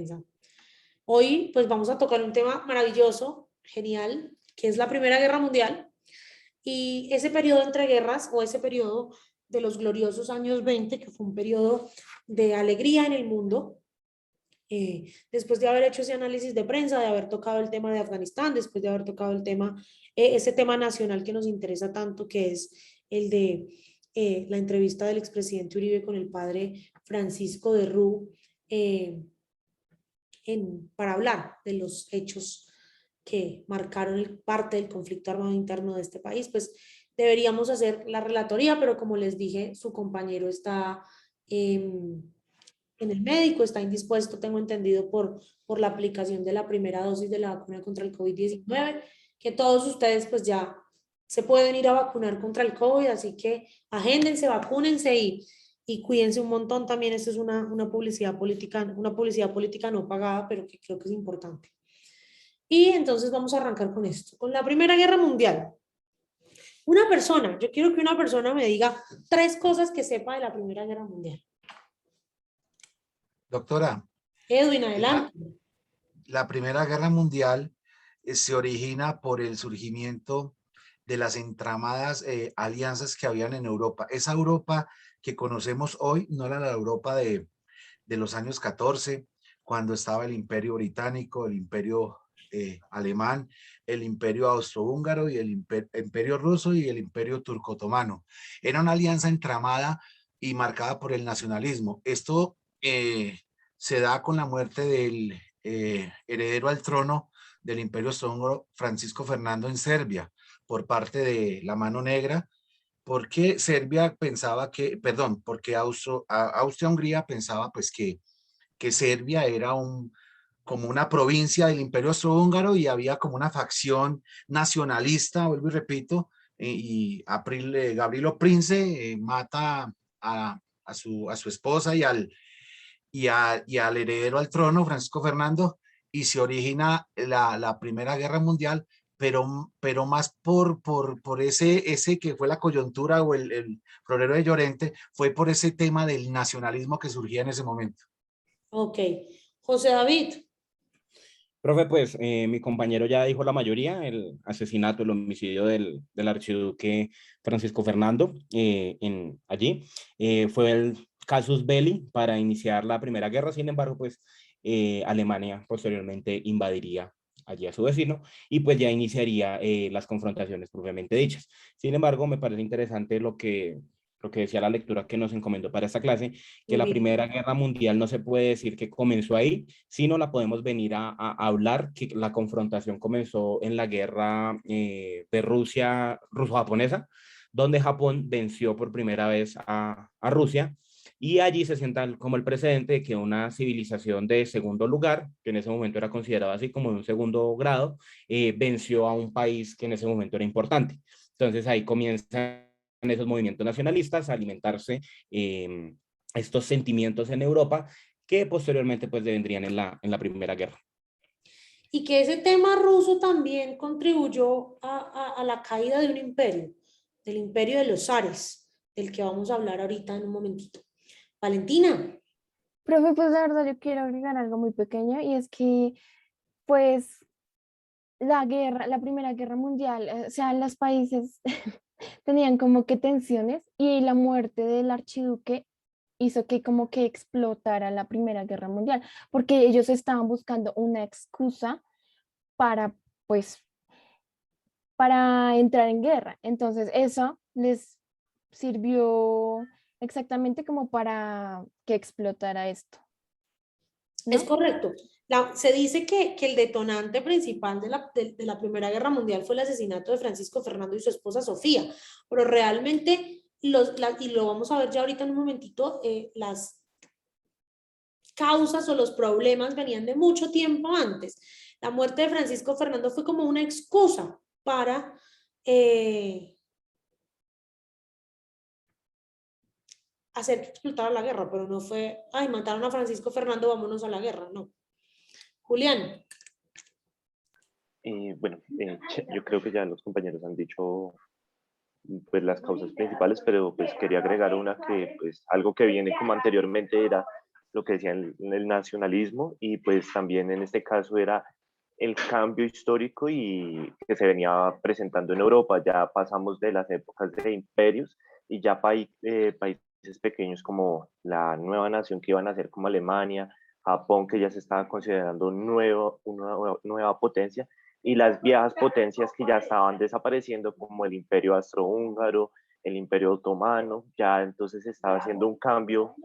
prensa. Hoy pues vamos a tocar un tema maravilloso, genial, que es la Primera Guerra Mundial y ese periodo entre guerras o ese periodo de los gloriosos años 20, que fue un periodo de alegría en el mundo, después de haber hecho ese análisis de prensa, de haber tocado el tema de Afganistán, después de haber tocado el tema, ese tema nacional que nos interesa tanto, que es el de la entrevista del expresidente Uribe con el padre Francisco de Rú, para hablar de los hechos que marcaron parte del conflicto armado interno de este país, pues deberíamos hacer la relatoría, pero como les dije, su compañero está en el médico, está indispuesto, tengo entendido, por la aplicación de la primera dosis de la vacuna contra el COVID-19, que todos ustedes pues ya se pueden ir a vacunar contra el COVID, así que agéndense, vacúnense y cuídense un montón también. Esto es una publicidad política no pagada, pero que creo que es importante. Y entonces vamos a arrancar con esto, con la Primera Guerra Mundial. Yo quiero que una persona me diga 3 cosas que sepa de la Primera Guerra Mundial. Doctora, Edwin, adelante. la Primera Guerra Mundial se origina por el surgimiento de las entramadas alianzas que habían en Europa. Esa Europa que conocemos hoy no era la Europa de los años 14, cuando estaba el Imperio Británico, el Imperio Alemán, el Imperio Austrohúngaro y el Imperio Ruso y el Imperio Turco-Otomano. Era una alianza entramada y marcada por el nacionalismo. Esto se da con la muerte del heredero al trono del Imperio Austrohúngaro, Francisco Fernando, en Serbia, por parte de la Mano Negra, porque Serbia pensaba que, perdón, porque Austria-Hungría pensaba pues que Serbia era como una provincia del Imperio Austrohúngaro y había como una facción nacionalista, vuelvo y repito, y Gavrilo Princip mata a su esposa y al heredero al trono, Francisco Fernando, y se origina la Primera Guerra Mundial, pero más por ese que fue la coyuntura o el florero de Llorente, fue por ese tema del nacionalismo que surgía en ese momento. Ok. José David. Profe, pues mi compañero ya dijo la mayoría, el asesinato, el homicidio del archiduque Francisco Fernando allí. Fue el casus belli para iniciar la Primera Guerra. Sin embargo, pues Alemania posteriormente invadiría allí a su vecino y pues ya iniciaría las confrontaciones propiamente dichas. Sin embargo, me parece interesante lo que decía la lectura que nos encomendó para esta clase, que la Primera Guerra Mundial no se puede decir que comenzó ahí, sino la podemos venir a hablar que la confrontación comenzó en la guerra de Rusia, ruso-japonesa, donde Japón venció por primera vez a Rusia, y allí se sienta como el precedente de que una civilización de segundo lugar, que en ese momento era considerada así como de un segundo grado, venció a un país que en ese momento era importante. Entonces ahí comienza esos movimientos nacionalistas a alimentarse estos sentimientos en Europa que posteriormente pues vendrían en la Primera Guerra. Y que ese tema ruso también contribuyó a la caída de un imperio, del imperio de los zares, del que vamos a hablar ahorita en un momentito. Valentina. Profe, pues la verdad yo quiero agregar algo muy pequeño y es que pues la Primera Guerra Mundial, o sea, los países tenían como que tensiones y la muerte del archiduque hizo que como que explotara la Primera Guerra Mundial, porque ellos estaban buscando una excusa para, pues, para entrar en guerra. Entonces eso les sirvió exactamente como para que explotara esto, ¿no? Es correcto. Se dice que el detonante principal de la Primera Guerra Mundial fue el asesinato de Francisco Fernando y su esposa Sofía, pero realmente, y lo vamos a ver ya ahorita en un momentito, las causas o los problemas venían de mucho tiempo antes. La muerte de Francisco Fernando fue como una excusa para hacer que explotara la guerra, pero no fue, ay, mataron a Francisco Fernando, vámonos a la guerra, no. Julián. Bueno, yo creo que ya los compañeros han dicho pues las causas principales, pero pues quería agregar una que pues algo que viene como anteriormente era lo que decía el nacionalismo, y pues también en este caso era el cambio histórico y que se venía presentando en Europa. Ya pasamos de las épocas de imperios y ya países pequeños como la nueva nación que iban a ser como Alemania, Japón, que ya se estaba considerando una nueva potencia, y las viejas potencias que ya estaban desapareciendo, como el imperio austrohúngaro, el imperio otomano. Ya entonces se estaba haciendo un cambio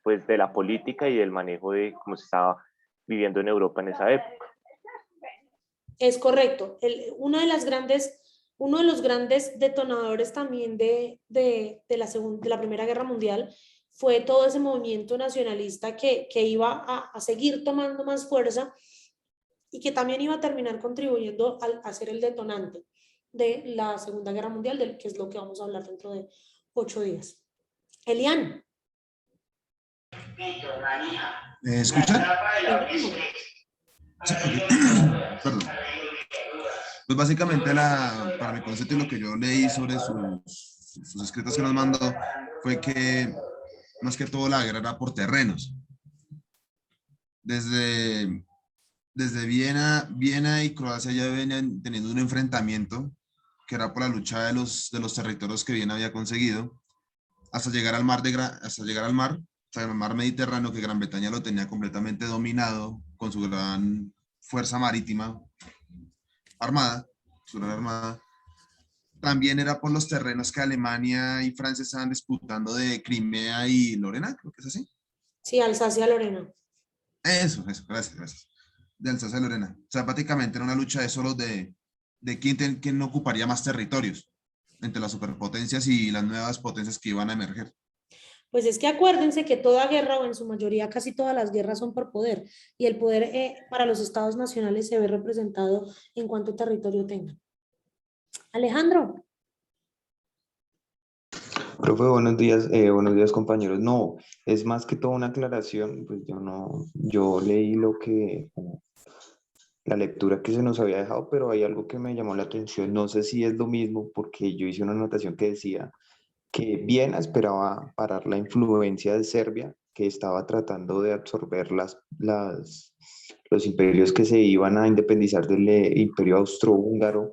pues de la política y del manejo de cómo se estaba viviendo en Europa en esa época. Es correcto. Uno de los grandes detonadores también de la Primera Guerra Mundial fue todo ese movimiento nacionalista que iba a seguir tomando más fuerza y que también iba a terminar contribuyendo a ser el detonante de la Segunda Guerra Mundial, que es lo que vamos a hablar dentro de 8 días. Elian. ¿Me escuchan? Sí, perdón. Pues básicamente para mi concepto y lo que yo leí sobre sus escritos que nos mandó fue que más que todo la guerra era por terrenos. Desde Viena y Croacia ya venían teniendo un enfrentamiento que era por la lucha de los territorios que Viena había conseguido hasta llegar al mar, el mar Mediterráneo, que Gran Bretaña lo tenía completamente dominado con su gran fuerza marítima armada, su gran armada. También era por los terrenos que Alemania y Francia estaban disputando de Crimea y Lorena, creo que es así. Sí, Alsacia-Lorena. Eso, gracias. De Alsacia-Lorena. O sea, prácticamente era una lucha de solo de quién ocuparía más territorios entre las superpotencias y las nuevas potencias que iban a emerger. Pues es que acuérdense que toda guerra, o en su mayoría casi todas las guerras, son por poder, y el poder para los estados nacionales se ve representado en cuánto territorio tengan. Alejandro. Profe, buenos días compañeros. No, es más que todo una aclaración, pues yo leí la lectura que se nos había dejado, pero hay algo que me llamó la atención, no sé si es lo mismo, porque yo hice una anotación que decía que Viena esperaba parar la influencia de Serbia, que estaba tratando de absorber los imperios que se iban a independizar del imperio austrohúngaro.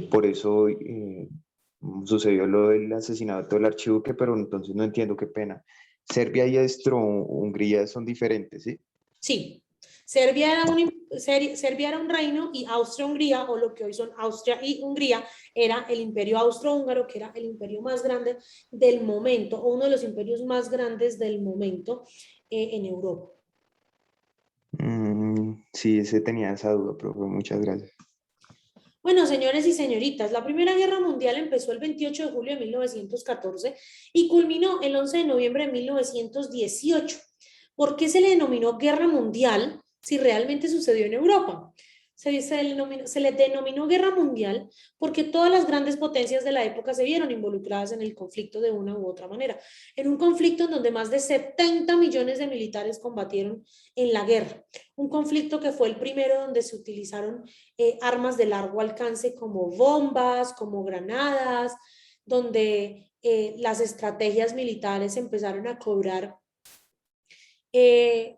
Por eso sucedió lo del asesinato del archiduque, pero entonces no entiendo, qué pena. Serbia y Austro-Hungría son diferentes, ¿sí? Sí, Serbia era un reino, y Austria-Hungría, o lo que hoy son Austria y Hungría, era el imperio austrohúngaro, que era el imperio más grande del momento, o uno de los imperios más grandes del momento en Europa. Sí, tenía esa duda, profe, muchas gracias. Bueno, señores y señoritas, la Primera Guerra Mundial empezó el 28 de julio de 1914 y culminó el 11 de noviembre de 1918. ¿Por qué se le denominó Guerra Mundial si realmente sucedió en Europa? Se le denominó Guerra Mundial porque todas las grandes potencias de la época se vieron involucradas en el conflicto de una u otra manera. En un conflicto en donde más de 70 millones de militares combatieron en la guerra. Un conflicto que fue el primero donde se utilizaron armas de largo alcance como bombas, como granadas, donde las estrategias militares empezaron a cobrar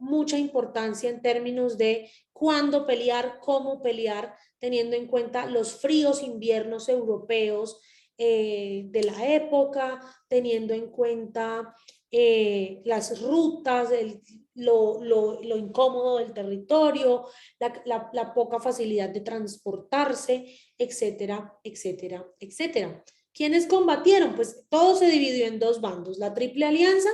mucha importancia en términos de cuándo pelear, cómo pelear, teniendo en cuenta los fríos inviernos europeos de la época, teniendo en cuenta las rutas, lo incómodo del territorio, la poca facilidad de transportarse, etcétera, etcétera, etcétera. ¿Quiénes combatieron? Pues todo se dividió en dos bandos: la Triple Alianza,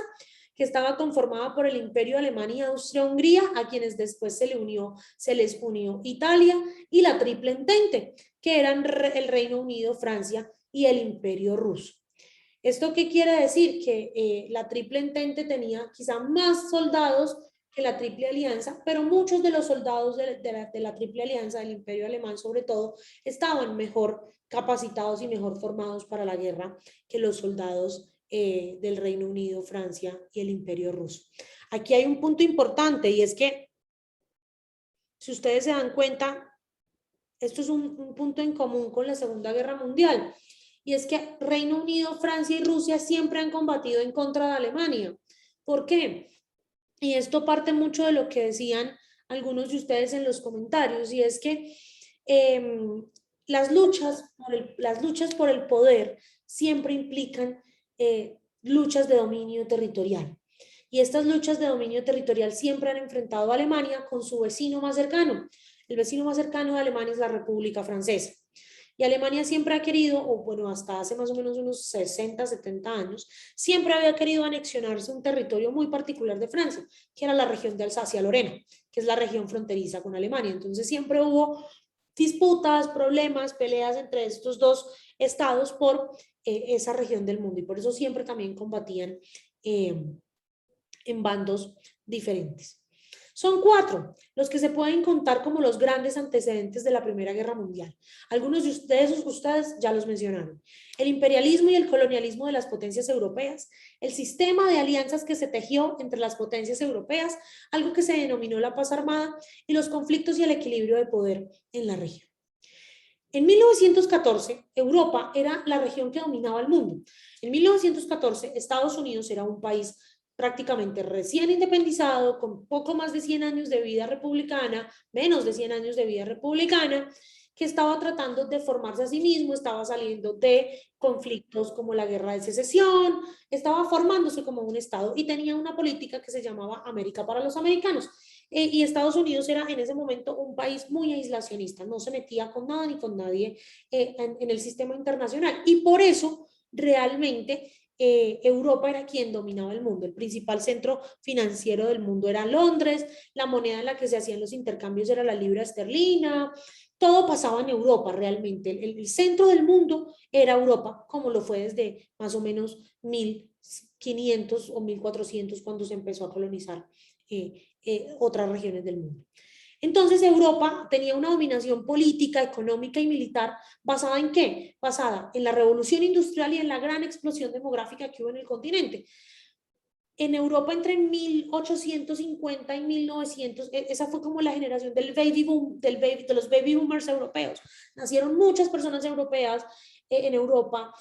que estaba conformada por el Imperio Alemán y Austria-Hungría, a quienes después se les unió Italia, y la Triple Entente, que eran el Reino Unido, Francia y el Imperio Ruso. ¿Esto qué quiere decir? Que la Triple Entente tenía quizá más soldados que la Triple Alianza, pero muchos de los soldados de la Triple Alianza, del Imperio Alemán sobre todo, estaban mejor capacitados y mejor formados para la guerra que los soldados del Reino Unido, Francia y el Imperio Ruso. Aquí hay un punto importante, y es que, si ustedes se dan cuenta, esto es un punto en común con la Segunda Guerra Mundial, y es que Reino Unido, Francia y Rusia siempre han combatido en contra de Alemania. ¿Por qué? y esto parte mucho de lo que decían algunos de ustedes en los comentarios, y es que las luchas por el poder siempre implican luchas de dominio territorial. Y estas luchas de dominio territorial siempre han enfrentado a Alemania con su vecino más cercano. El vecino más cercano de Alemania es la República Francesa. Y Alemania siempre ha querido, o bueno, hasta hace más o menos unos 60, 70 años, siempre había querido anexionarse un territorio muy particular de Francia, que era la región de Alsacia-Lorena, que es la región fronteriza con Alemania. Entonces siempre hubo disputas, problemas, peleas entre estos dos estados por esa región del mundo, y por eso siempre también combatían en bandos diferentes. Son 4 los que se pueden contar como los grandes antecedentes de la Primera Guerra Mundial. Algunos de ustedes ya los mencionaron. El imperialismo y el colonialismo de las potencias europeas, el sistema de alianzas que se tejió entre las potencias europeas, algo que se denominó la paz armada, y los conflictos y el equilibrio de poder en la región. En 1914, Europa era la región que dominaba el mundo. En 1914, Estados Unidos era un país prácticamente recién independizado, con poco más de 100 años de vida republicana, menos de 100 años de vida republicana, que estaba tratando de formarse a sí mismo, estaba saliendo de conflictos como la guerra de secesión, estaba formándose como un estado y tenía una política que se llamaba América para los americanos. Y Estados Unidos era en ese momento un país muy aislacionista, no se metía con nada ni con nadie en el sistema internacional, y por eso realmente Europa era quien dominaba el mundo. El principal centro financiero del mundo era Londres, la moneda en la que se hacían los intercambios era la libra esterlina, todo pasaba en Europa realmente. El centro del mundo era Europa, como lo fue desde más o menos 1500 o 1400 cuando se empezó a colonizar otras regiones del mundo. Entonces Europa tenía una dominación política, económica y militar basada ¿en qué? Basada en la revolución industrial y en la gran explosión demográfica que hubo en el continente. En Europa entre 1850 y 1900, esa fue como la generación del baby boom, de los baby boomers europeos. Nacieron muchas personas europeas en Europa,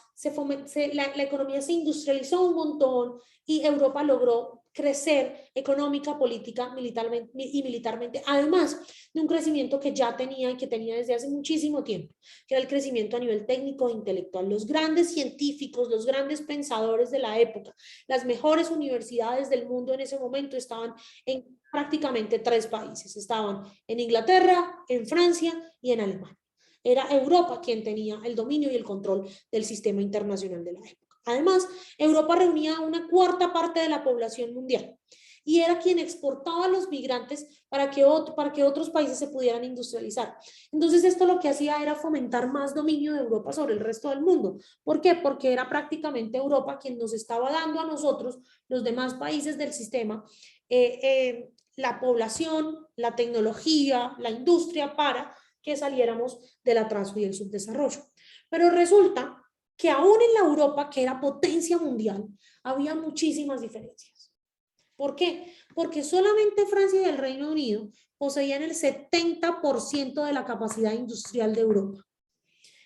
la economía se industrializó un montón y Europa logró crecer económica, política, militarmente, además de un crecimiento que ya tenía y que tenía desde hace muchísimo tiempo, que era el crecimiento a nivel técnico e intelectual. Los grandes científicos, los grandes pensadores de la época, las mejores universidades del mundo en ese momento estaban en prácticamente 3 países. Estaban en Inglaterra, en Francia y en Alemania. Era Europa quien tenía el dominio y el control del sistema internacional de la época. Además, Europa reunía una 1/4 parte de la población mundial y era quien exportaba a los migrantes para que otros países se pudieran industrializar. Entonces esto lo que hacía era fomentar más dominio de Europa sobre el resto del mundo. ¿Por qué? Porque era prácticamente Europa quien nos estaba dando a nosotros, los demás países del sistema, la población, la tecnología, la industria para que saliéramos del atraso y del subdesarrollo. Pero resulta que aún en la Europa, que era potencia mundial, había muchísimas diferencias. ¿Por qué? Porque solamente Francia y el Reino Unido poseían el 70% de la capacidad industrial de Europa.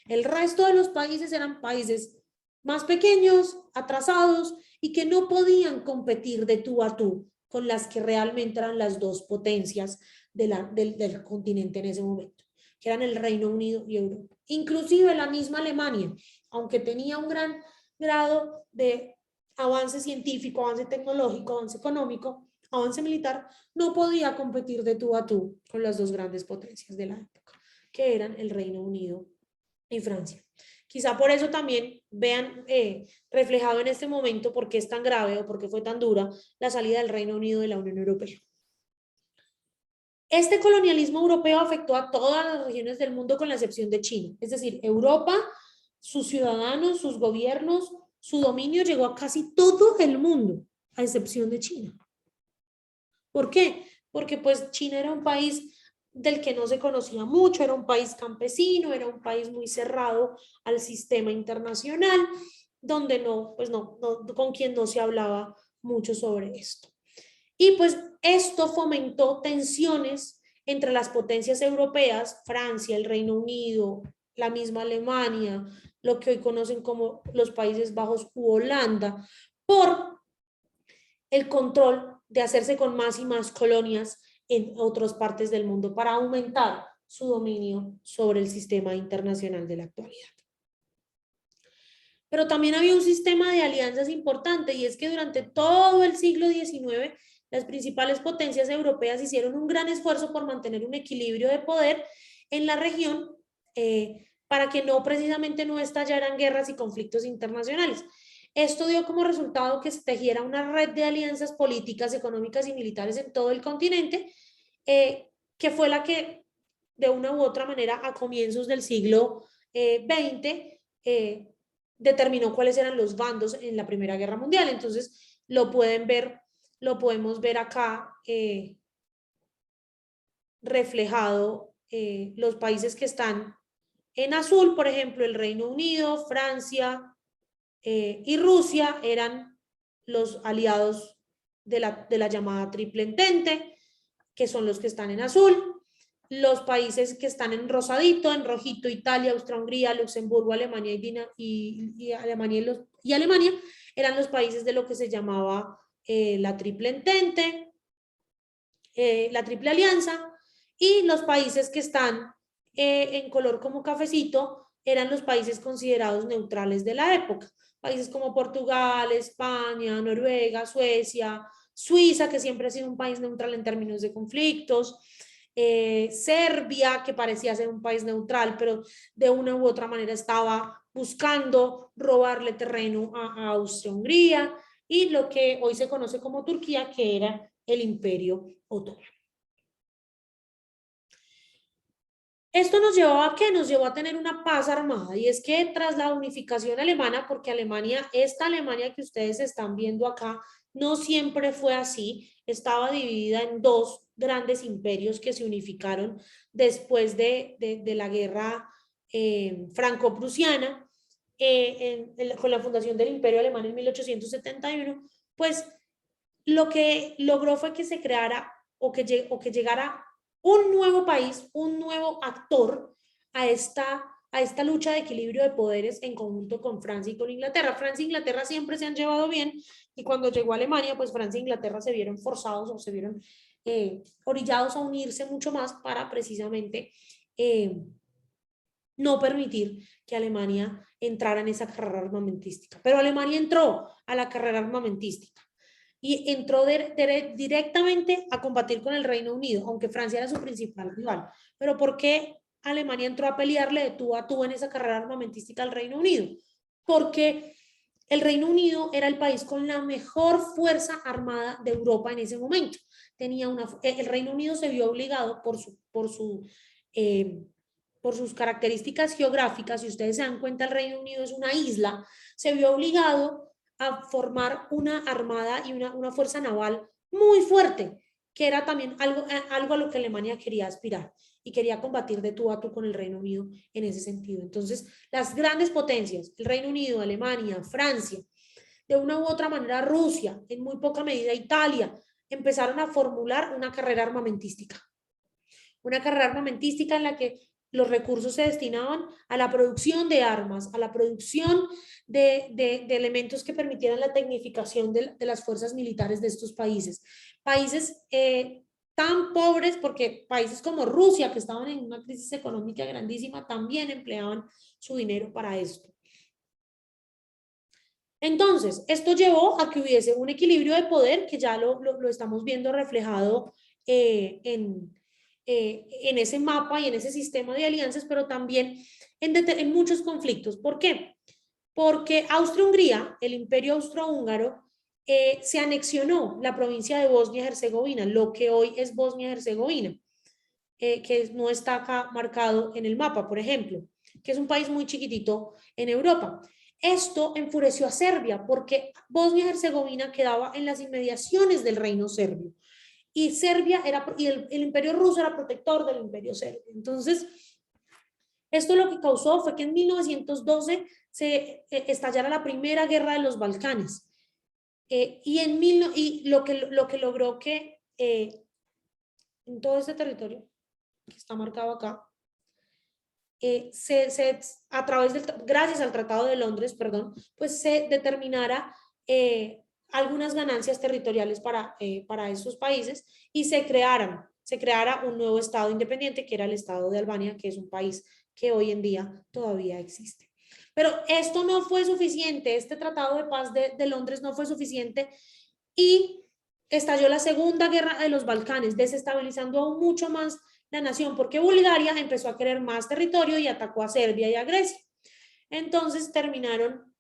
El resto de los países eran países más pequeños, atrasados y que no podían competir de tú a tú con las que realmente eran las dos potencias del continente en ese momento, que eran el Reino Unido y Europa. Inclusive la misma Alemania, aunque tenía un gran grado de avance científico, avance tecnológico, avance económico, avance militar, no podía competir de tú a tú con las dos grandes potencias de la época, que eran el Reino Unido y Francia. Quizá por eso también vean reflejado en este momento por qué es tan grave o por qué fue tan dura la salida del Reino Unido de la Unión Europea. Este colonialismo europeo afectó a todas las regiones del mundo con la excepción de China. Es decir, Europa, sus ciudadanos, sus gobiernos, su dominio llegó a casi todo el mundo, a excepción de China. ¿Por qué? Porque pues China era un país del que no se conocía mucho, era un país campesino, era un país muy cerrado al sistema internacional, donde con quien no se hablaba mucho sobre esto. Y pues esto fomentó tensiones entre las potencias europeas, Francia, el Reino Unido, la misma Alemania, lo que hoy conocen como los Países Bajos u Holanda, por el control de hacerse con más y más colonias en otras partes del mundo para aumentar su dominio sobre el sistema internacional de la actualidad. Pero también había un sistema de alianzas importante, y es que durante todo el siglo XIX las principales potencias europeas hicieron un gran esfuerzo por mantener un equilibrio de poder en la región para que no precisamente no estallaran guerras y conflictos internacionales. Esto dio como resultado que se tejiera una red de alianzas políticas, económicas y militares en todo el continente, que fue la que de una u otra manera a comienzos del siglo XX determinó cuáles eran los bandos en la Primera Guerra Mundial. Entonces lo podemos ver acá reflejado, los países que están en azul, por ejemplo, el Reino Unido, Francia y Rusia eran los aliados de la llamada Triple Entente, que son los que están en azul. Los países que están en rosadito, en rojito, Italia, Austria-Hungría, Luxemburgo, Alemania y Alemania, eran los países de lo que se llamaba la Triple Entente, la Triple Alianza, y los países que están en color como cafecito eran los países considerados neutrales de la época. Países como Portugal, España, Noruega, Suecia, Suiza, que siempre ha sido un país neutral en términos de conflictos, Serbia, que parecía ser un país neutral, pero de una u otra manera estaba buscando robarle terreno a Austria-Hungría, y lo que hoy se conoce como Turquía, que era el Imperio Otomano. Esto nos llevó a ¿qué? Nos llevó a tener una paz armada, y es que tras la unificación alemana, porque Alemania, esta Alemania que ustedes están viendo acá, no siempre fue así, estaba dividida en dos grandes imperios que se unificaron después de la guerra franco-prusiana, con la fundación del Imperio Alemán en 1871, pues lo que logró fue que se creara o que llegara un nuevo país, un nuevo actor a esta lucha de equilibrio de poderes en conjunto con Francia y con Inglaterra. Francia e Inglaterra siempre se han llevado bien, y cuando llegó Alemania, pues Francia e Inglaterra se vieron forzados o se vieron orillados a unirse mucho más para precisamente no permitir que Alemania entrara en esa carrera armamentística. Pero Alemania entró a la carrera armamentística y entró directamente a combatir con el Reino Unido, aunque Francia era su principal rival. Pero ¿por qué Alemania entró a pelearle de tú a tú en esa carrera armamentística al Reino Unido? Porque el Reino Unido era el país con la mejor fuerza armada de Europa en ese momento. El Reino Unido se vio obligado por sus características geográficas, si ustedes se dan cuenta, el Reino Unido es una isla, se vio obligado a formar una armada y una fuerza naval muy fuerte, que era también algo a lo que Alemania quería aspirar, y quería combatir de tú a tú con el Reino Unido en ese sentido. Entonces, las grandes potencias, el Reino Unido, Alemania, Francia, de una u otra manera Rusia, en muy poca medida Italia, empezaron a formular una carrera armamentística. Una carrera armamentística en la que los recursos se destinaban a la producción de armas, a la producción de elementos que permitieran la tecnificación de las fuerzas militares de estos países. Países tan pobres, porque países como Rusia, que estaban en una crisis económica grandísima, también empleaban su dinero para esto. Entonces, esto llevó a que hubiese un equilibrio de poder, que ya lo estamos viendo reflejado en ese mapa y en ese sistema de alianzas, pero también en muchos conflictos. ¿Por qué? Porque Austria-Hungría, el imperio austrohúngaro, se anexionó la provincia de Bosnia-Herzegovina, lo que hoy es Bosnia-Herzegovina, que no está acá marcado en el mapa, por ejemplo, que es un país muy chiquitito en Europa. Esto enfureció a Serbia, porque Bosnia-Herzegovina quedaba en las inmediaciones del reino serbio, y Serbia y el imperio ruso era protector del imperio serbio. Entonces, esto lo que causó fue que en 1912 se estallara la primera guerra de los Balcanes, y lo que logró que en todo este territorio que está marcado acá, gracias al Tratado de Londres, perdón, pues se determinara algunas ganancias territoriales para esos países y se creara un nuevo Estado independiente que era el Estado de Albania, que es un país que hoy en día todavía existe. Pero esto no fue suficiente, este Tratado de Paz de Londres no fue suficiente y estalló la Segunda Guerra de los Balcanes, desestabilizando aún mucho más la nación, porque Bulgaria empezó a querer más territorio y atacó a Serbia y a Grecia. Entonces terminaron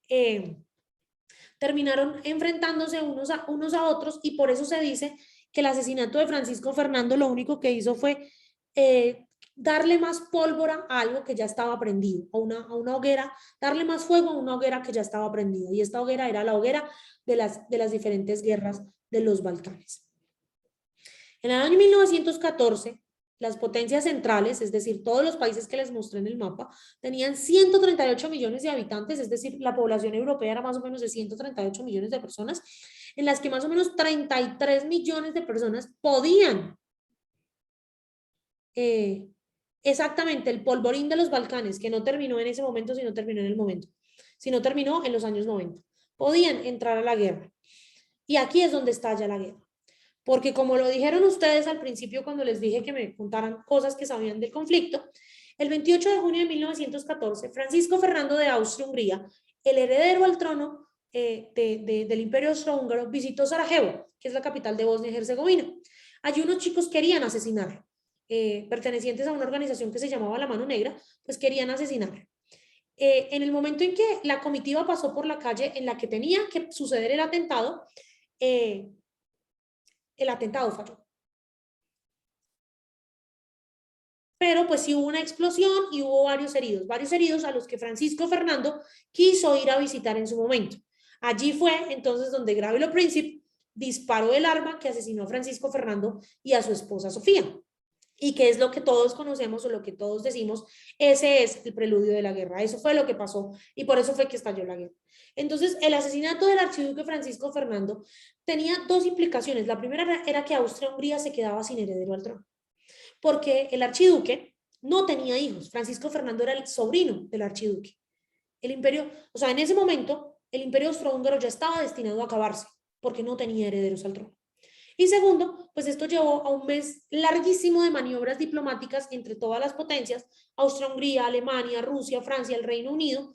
enfrentándose unos a otros y por eso se dice que el asesinato de Francisco Fernando lo único que hizo fue darle más pólvora a algo que ya estaba prendido, a una hoguera, darle más fuego a una hoguera que ya estaba prendida. Y esta hoguera era la hoguera de las diferentes guerras de los Balcanes. En el año 1914, las potencias centrales, es decir, todos los países que les mostré en el mapa, tenían 138 millones de habitantes, es decir, la población europea era más o menos de 138 millones de personas, en las que más o menos 33 millones de personas podían exactamente el polvorín de los Balcanes, que no terminó en ese momento, sino terminó en los años 90. Podían entrar a la guerra. Y aquí es donde estalla la guerra. Porque como lo dijeron ustedes al principio cuando les dije que me contaran cosas que sabían del conflicto, el 28 de junio de 1914, Francisco Fernando de Austria-Hungría, el heredero al trono del Imperio Austrohúngaro, visitó Sarajevo, que es la capital de Bosnia y Herzegovina. Allí unos chicos querían asesinarlo. Pertenecientes a una organización que se llamaba La Mano Negra, pues querían asesinarlo. En el momento en que la comitiva pasó por la calle en la que tenía que suceder el atentado falló. Pero pues sí hubo una explosión y hubo varios heridos a los que Francisco Fernando quiso ir a visitar en su momento. Allí fue entonces donde Gavrilo Princip disparó el arma que asesinó a Francisco Fernando y a su esposa Sofía. Y que es lo que todos conocemos o lo que todos decimos, ese es el preludio de la guerra, eso fue lo que pasó y por eso fue que estalló la guerra. Entonces, el asesinato del archiduque Francisco Fernando tenía dos implicaciones. La primera era que Austria-Hungría se quedaba sin heredero al trono, porque el archiduque no tenía hijos. Francisco Fernando era el sobrino del archiduque. El imperio, o sea, en ese momento, el imperio austrohúngaro ya estaba destinado a acabarse, porque no tenía herederos al trono. Y segundo, pues esto llevó a un mes larguísimo de maniobras diplomáticas entre todas las potencias, Austria-Hungría, Alemania, Rusia, Francia, el Reino Unido,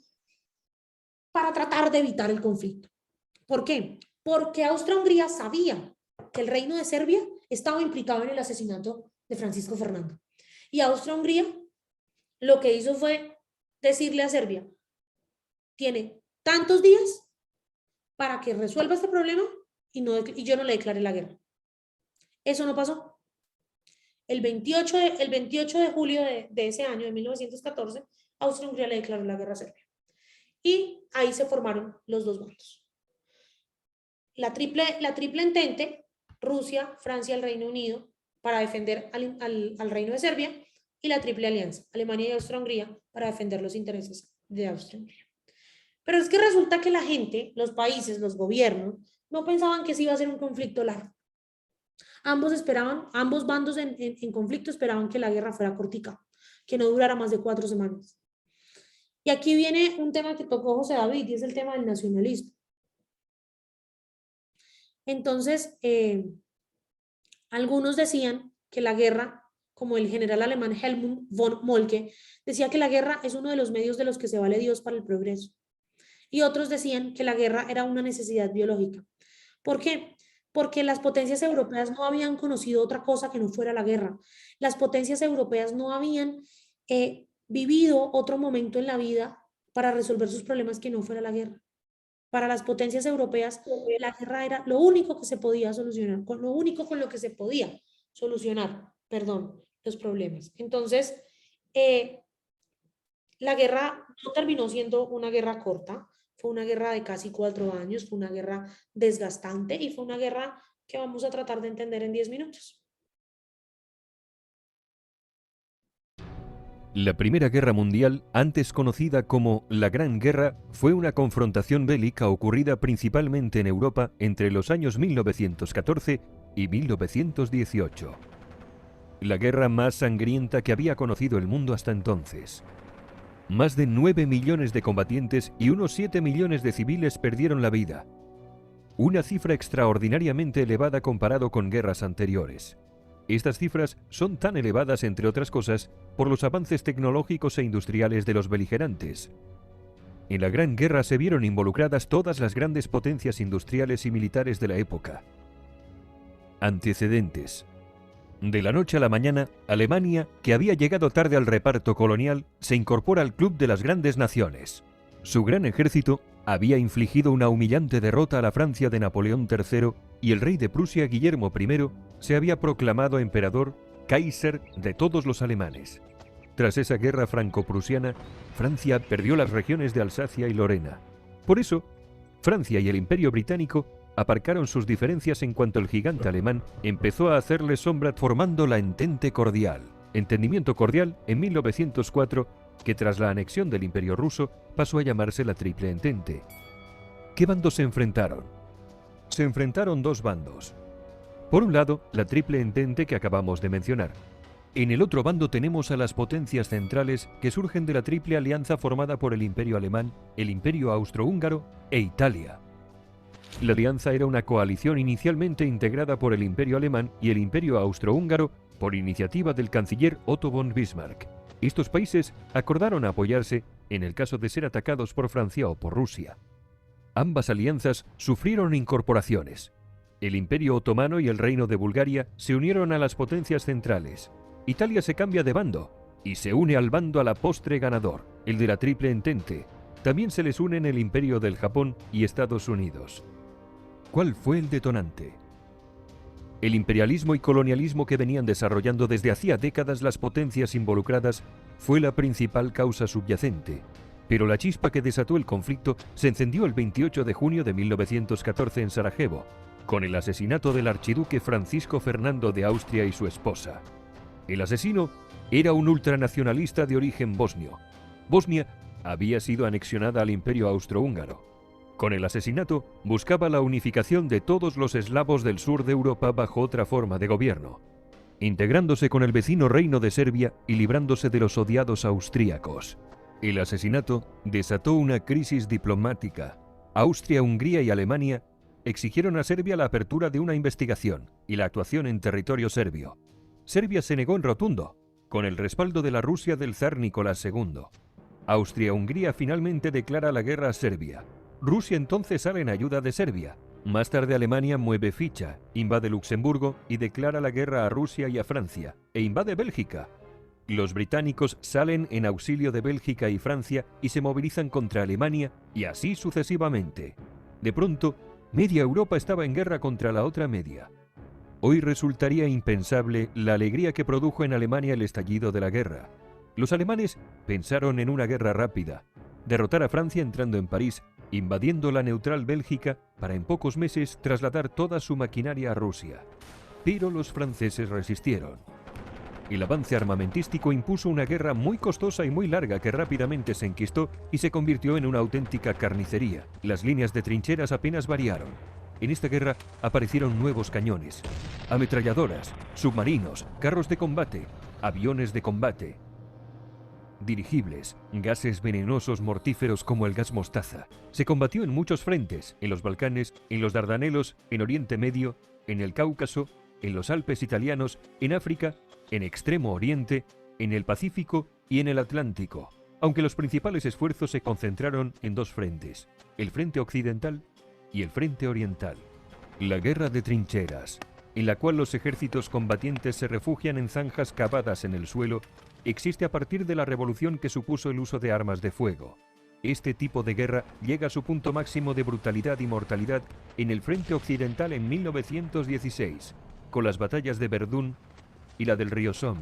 para tratar de evitar el conflicto. ¿Por qué? Porque Austria-Hungría sabía que el reino de Serbia estaba implicado en el asesinato de Francisco Fernando. Y Austria-Hungría lo que hizo fue decirle a Serbia, tiene tantos días para que resuelva este problema y yo no le declare la guerra. Eso no pasó. El 28 de julio de ese año, de 1914, Austria-Hungría le declaró la guerra a Serbia. Y ahí se formaron los dos bandos. La triple entente, Rusia, Francia, el Reino Unido, para defender al reino de Serbia, y la triple alianza, Alemania y Austria-Hungría, para defender los intereses de Austria-Hungría. Pero es que resulta que la gente, los países, los gobiernos, no pensaban que se iba a ser un conflicto largo. Ambos bandos en conflicto esperaban que la guerra fuera cortica, que no durara más de 4 semanas. Y aquí viene un tema que tocó José David, y es el tema del nacionalismo. Entonces, algunos decían que la guerra, como el general alemán Helmut von Moltke, decía que la guerra es uno de los medios de los que se vale Dios para el progreso. Y otros decían que la guerra era una necesidad biológica. ¿Por qué? Porque las potencias europeas no habían conocido otra cosa que no fuera la guerra. Las potencias europeas no habían vivido otro momento en la vida para resolver sus problemas que no fuera la guerra. Para las potencias europeas, la guerra era lo único que se podía solucionar, lo único con lo que se podía solucionar, los problemas. Entonces, la guerra no terminó siendo una guerra corta, fue una guerra de casi 4 años, fue una guerra desgastante y fue una guerra que vamos a tratar de entender en 10 minutos. La Primera Guerra Mundial, antes conocida como la Gran Guerra, fue una confrontación bélica ocurrida principalmente en Europa entre los años 1914 y 1918. La guerra más sangrienta que había conocido el mundo hasta entonces. Más de 9 millones de combatientes y unos 7 millones de civiles perdieron la vida. una cifra extraordinariamente elevada comparado con guerras anteriores. Estas cifras son tan elevadas, entre otras cosas, por los avances tecnológicos e industriales de los beligerantes. En la Gran Guerra se vieron involucradas todas las grandes potencias industriales y militares de la época. Antecedentes. De la noche a la mañana, Alemania, que había llegado tarde al reparto colonial, se incorpora al Club de las Grandes Naciones. Su gran ejército había infligido una humillante derrota a la Francia de Napoleón III y el rey de Prusia, Guillermo I, se había proclamado emperador, Kaiser de todos los alemanes. Tras esa guerra franco-prusiana, Francia perdió las regiones de Alsacia y Lorena. Por eso, Francia y el Imperio Británico aparcaron sus diferencias en cuanto el gigante alemán empezó a hacerle sombra formando la Entente Cordial, entendimiento cordial en 1904, que tras la anexión del Imperio ruso pasó a llamarse la Triple Entente. ¿Qué bandos se enfrentaron? Se enfrentaron dos bandos. Por un lado, la Triple Entente que acabamos de mencionar. En el otro bando tenemos a las potencias centrales que surgen de la Triple Alianza formada por el Imperio Alemán, el Imperio Austrohúngaro e Italia. La alianza era una coalición inicialmente integrada por el Imperio Alemán y el Imperio Austrohúngaro por iniciativa del canciller Otto von Bismarck. Estos países acordaron apoyarse en el caso de ser atacados por Francia o por Rusia. Ambas alianzas sufrieron incorporaciones. El Imperio Otomano y el Reino de Bulgaria se unieron a las potencias centrales. Italia se cambia de bando y se une al bando a la postre ganador, el de la Triple Entente. También se les unen el Imperio del Japón y Estados Unidos. ¿Cuál fue el detonante? El imperialismo y colonialismo que venían desarrollando desde hacía décadas las potencias involucradas fue la principal causa subyacente, pero la chispa que desató el conflicto se encendió el 28 de junio de 1914 en Sarajevo, con el asesinato del archiduque Francisco Fernando de Austria y su esposa. El asesino era un ultranacionalista de origen bosnio. Bosnia había sido anexionada al Imperio Austrohúngaro. Con el asesinato buscaba la unificación de todos los eslavos del sur de Europa bajo otra forma de gobierno, integrándose con el vecino reino de Serbia y librándose de los odiados austríacos. El asesinato desató una crisis diplomática. Austria, Hungría y Alemania exigieron a Serbia la apertura de una investigación y la actuación en territorio serbio. Serbia se negó en rotundo, con el respaldo de la Rusia del zar Nicolás II. Austria-Hungría finalmente declara la guerra a Serbia. Rusia entonces sale en ayuda de Serbia. Más tarde Alemania mueve ficha, invade Luxemburgo y declara la guerra a Rusia y a Francia, e invade Bélgica. Los británicos salen en auxilio de Bélgica y Francia y se movilizan contra Alemania, y así sucesivamente. De pronto, media Europa estaba en guerra contra la otra media. Hoy resultaría impensable la alegría que produjo en Alemania el estallido de la guerra. Los alemanes pensaron en una guerra rápida, derrotar a Francia entrando en París, invadiendo la neutral Bélgica para en pocos meses trasladar toda su maquinaria a Rusia. Pero los franceses resistieron. El avance armamentístico impuso una guerra muy costosa y muy larga que rápidamente se enquistó y se convirtió en una auténtica carnicería. Las líneas de trincheras apenas variaron. En esta guerra aparecieron nuevos cañones, ametralladoras, submarinos, carros de combate, aviones de combate, dirigibles, gases venenosos mortíferos como el gas mostaza. Se combatió en muchos frentes, en los Balcanes, en los Dardanelos, en Oriente Medio, en el Cáucaso, en los Alpes italianos, en África, en Extremo Oriente, en el Pacífico y en el Atlántico, aunque los principales esfuerzos se concentraron en dos frentes, el frente occidental y el frente oriental. La guerra de trincheras, en la cual los ejércitos combatientes se refugian en zanjas cavadas en el suelo, existe a partir de la revolución que supuso el uso de armas de fuego. Este tipo de guerra llega a su punto máximo de brutalidad y mortalidad en el frente occidental en 1916, con las batallas de Verdún y la del río Somme.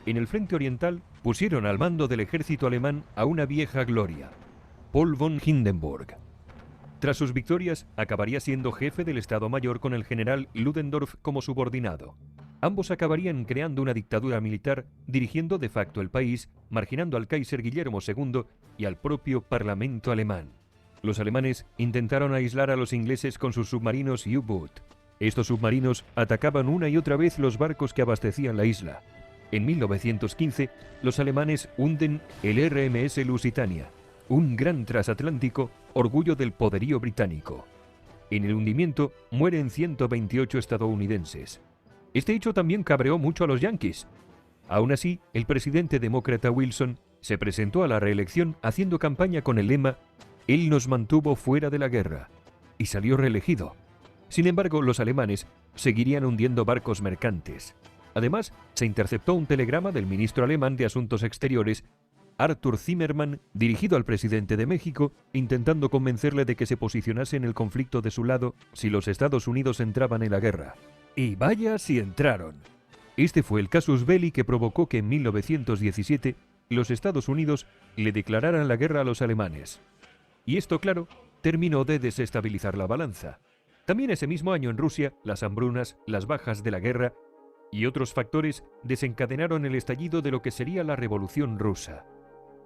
En el frente oriental pusieron al mando del ejército alemán a una vieja gloria, Paul von Hindenburg. Tras sus victorias, acabaría siendo jefe del Estado Mayor con el general Ludendorff como subordinado. Ambos acabarían creando una dictadura militar, dirigiendo de facto el país, marginando al Kaiser Guillermo II y al propio Parlamento alemán. Los alemanes intentaron aislar a los ingleses con sus submarinos U-Boot. Estos submarinos atacaban una y otra vez los barcos que abastecían la isla. En 1915, los alemanes hunden el RMS Lusitania, un gran transatlántico orgullo del poderío británico. En el hundimiento mueren 128 estadounidenses. Este hecho también cabreó mucho a los yanquis. Aún así, el presidente demócrata Wilson se presentó a la reelección haciendo campaña con el lema «Él nos mantuvo fuera de la guerra» y salió reelegido. Sin embargo, los alemanes seguirían hundiendo barcos mercantes. Además, se interceptó un telegrama del ministro alemán de Asuntos Exteriores, Arthur Zimmermann, dirigido al presidente de México, intentando convencerle de que se posicionase en el conflicto de su lado si los Estados Unidos entraban en la guerra. Y vaya si entraron. Este fue el casus belli que provocó que en 1917 los Estados Unidos le declararan la guerra a los alemanes. Y esto, claro, terminó de desestabilizar la balanza. También ese mismo año en Rusia, las hambrunas, las bajas de la guerra y otros factores desencadenaron el estallido de lo que sería la Revolución Rusa.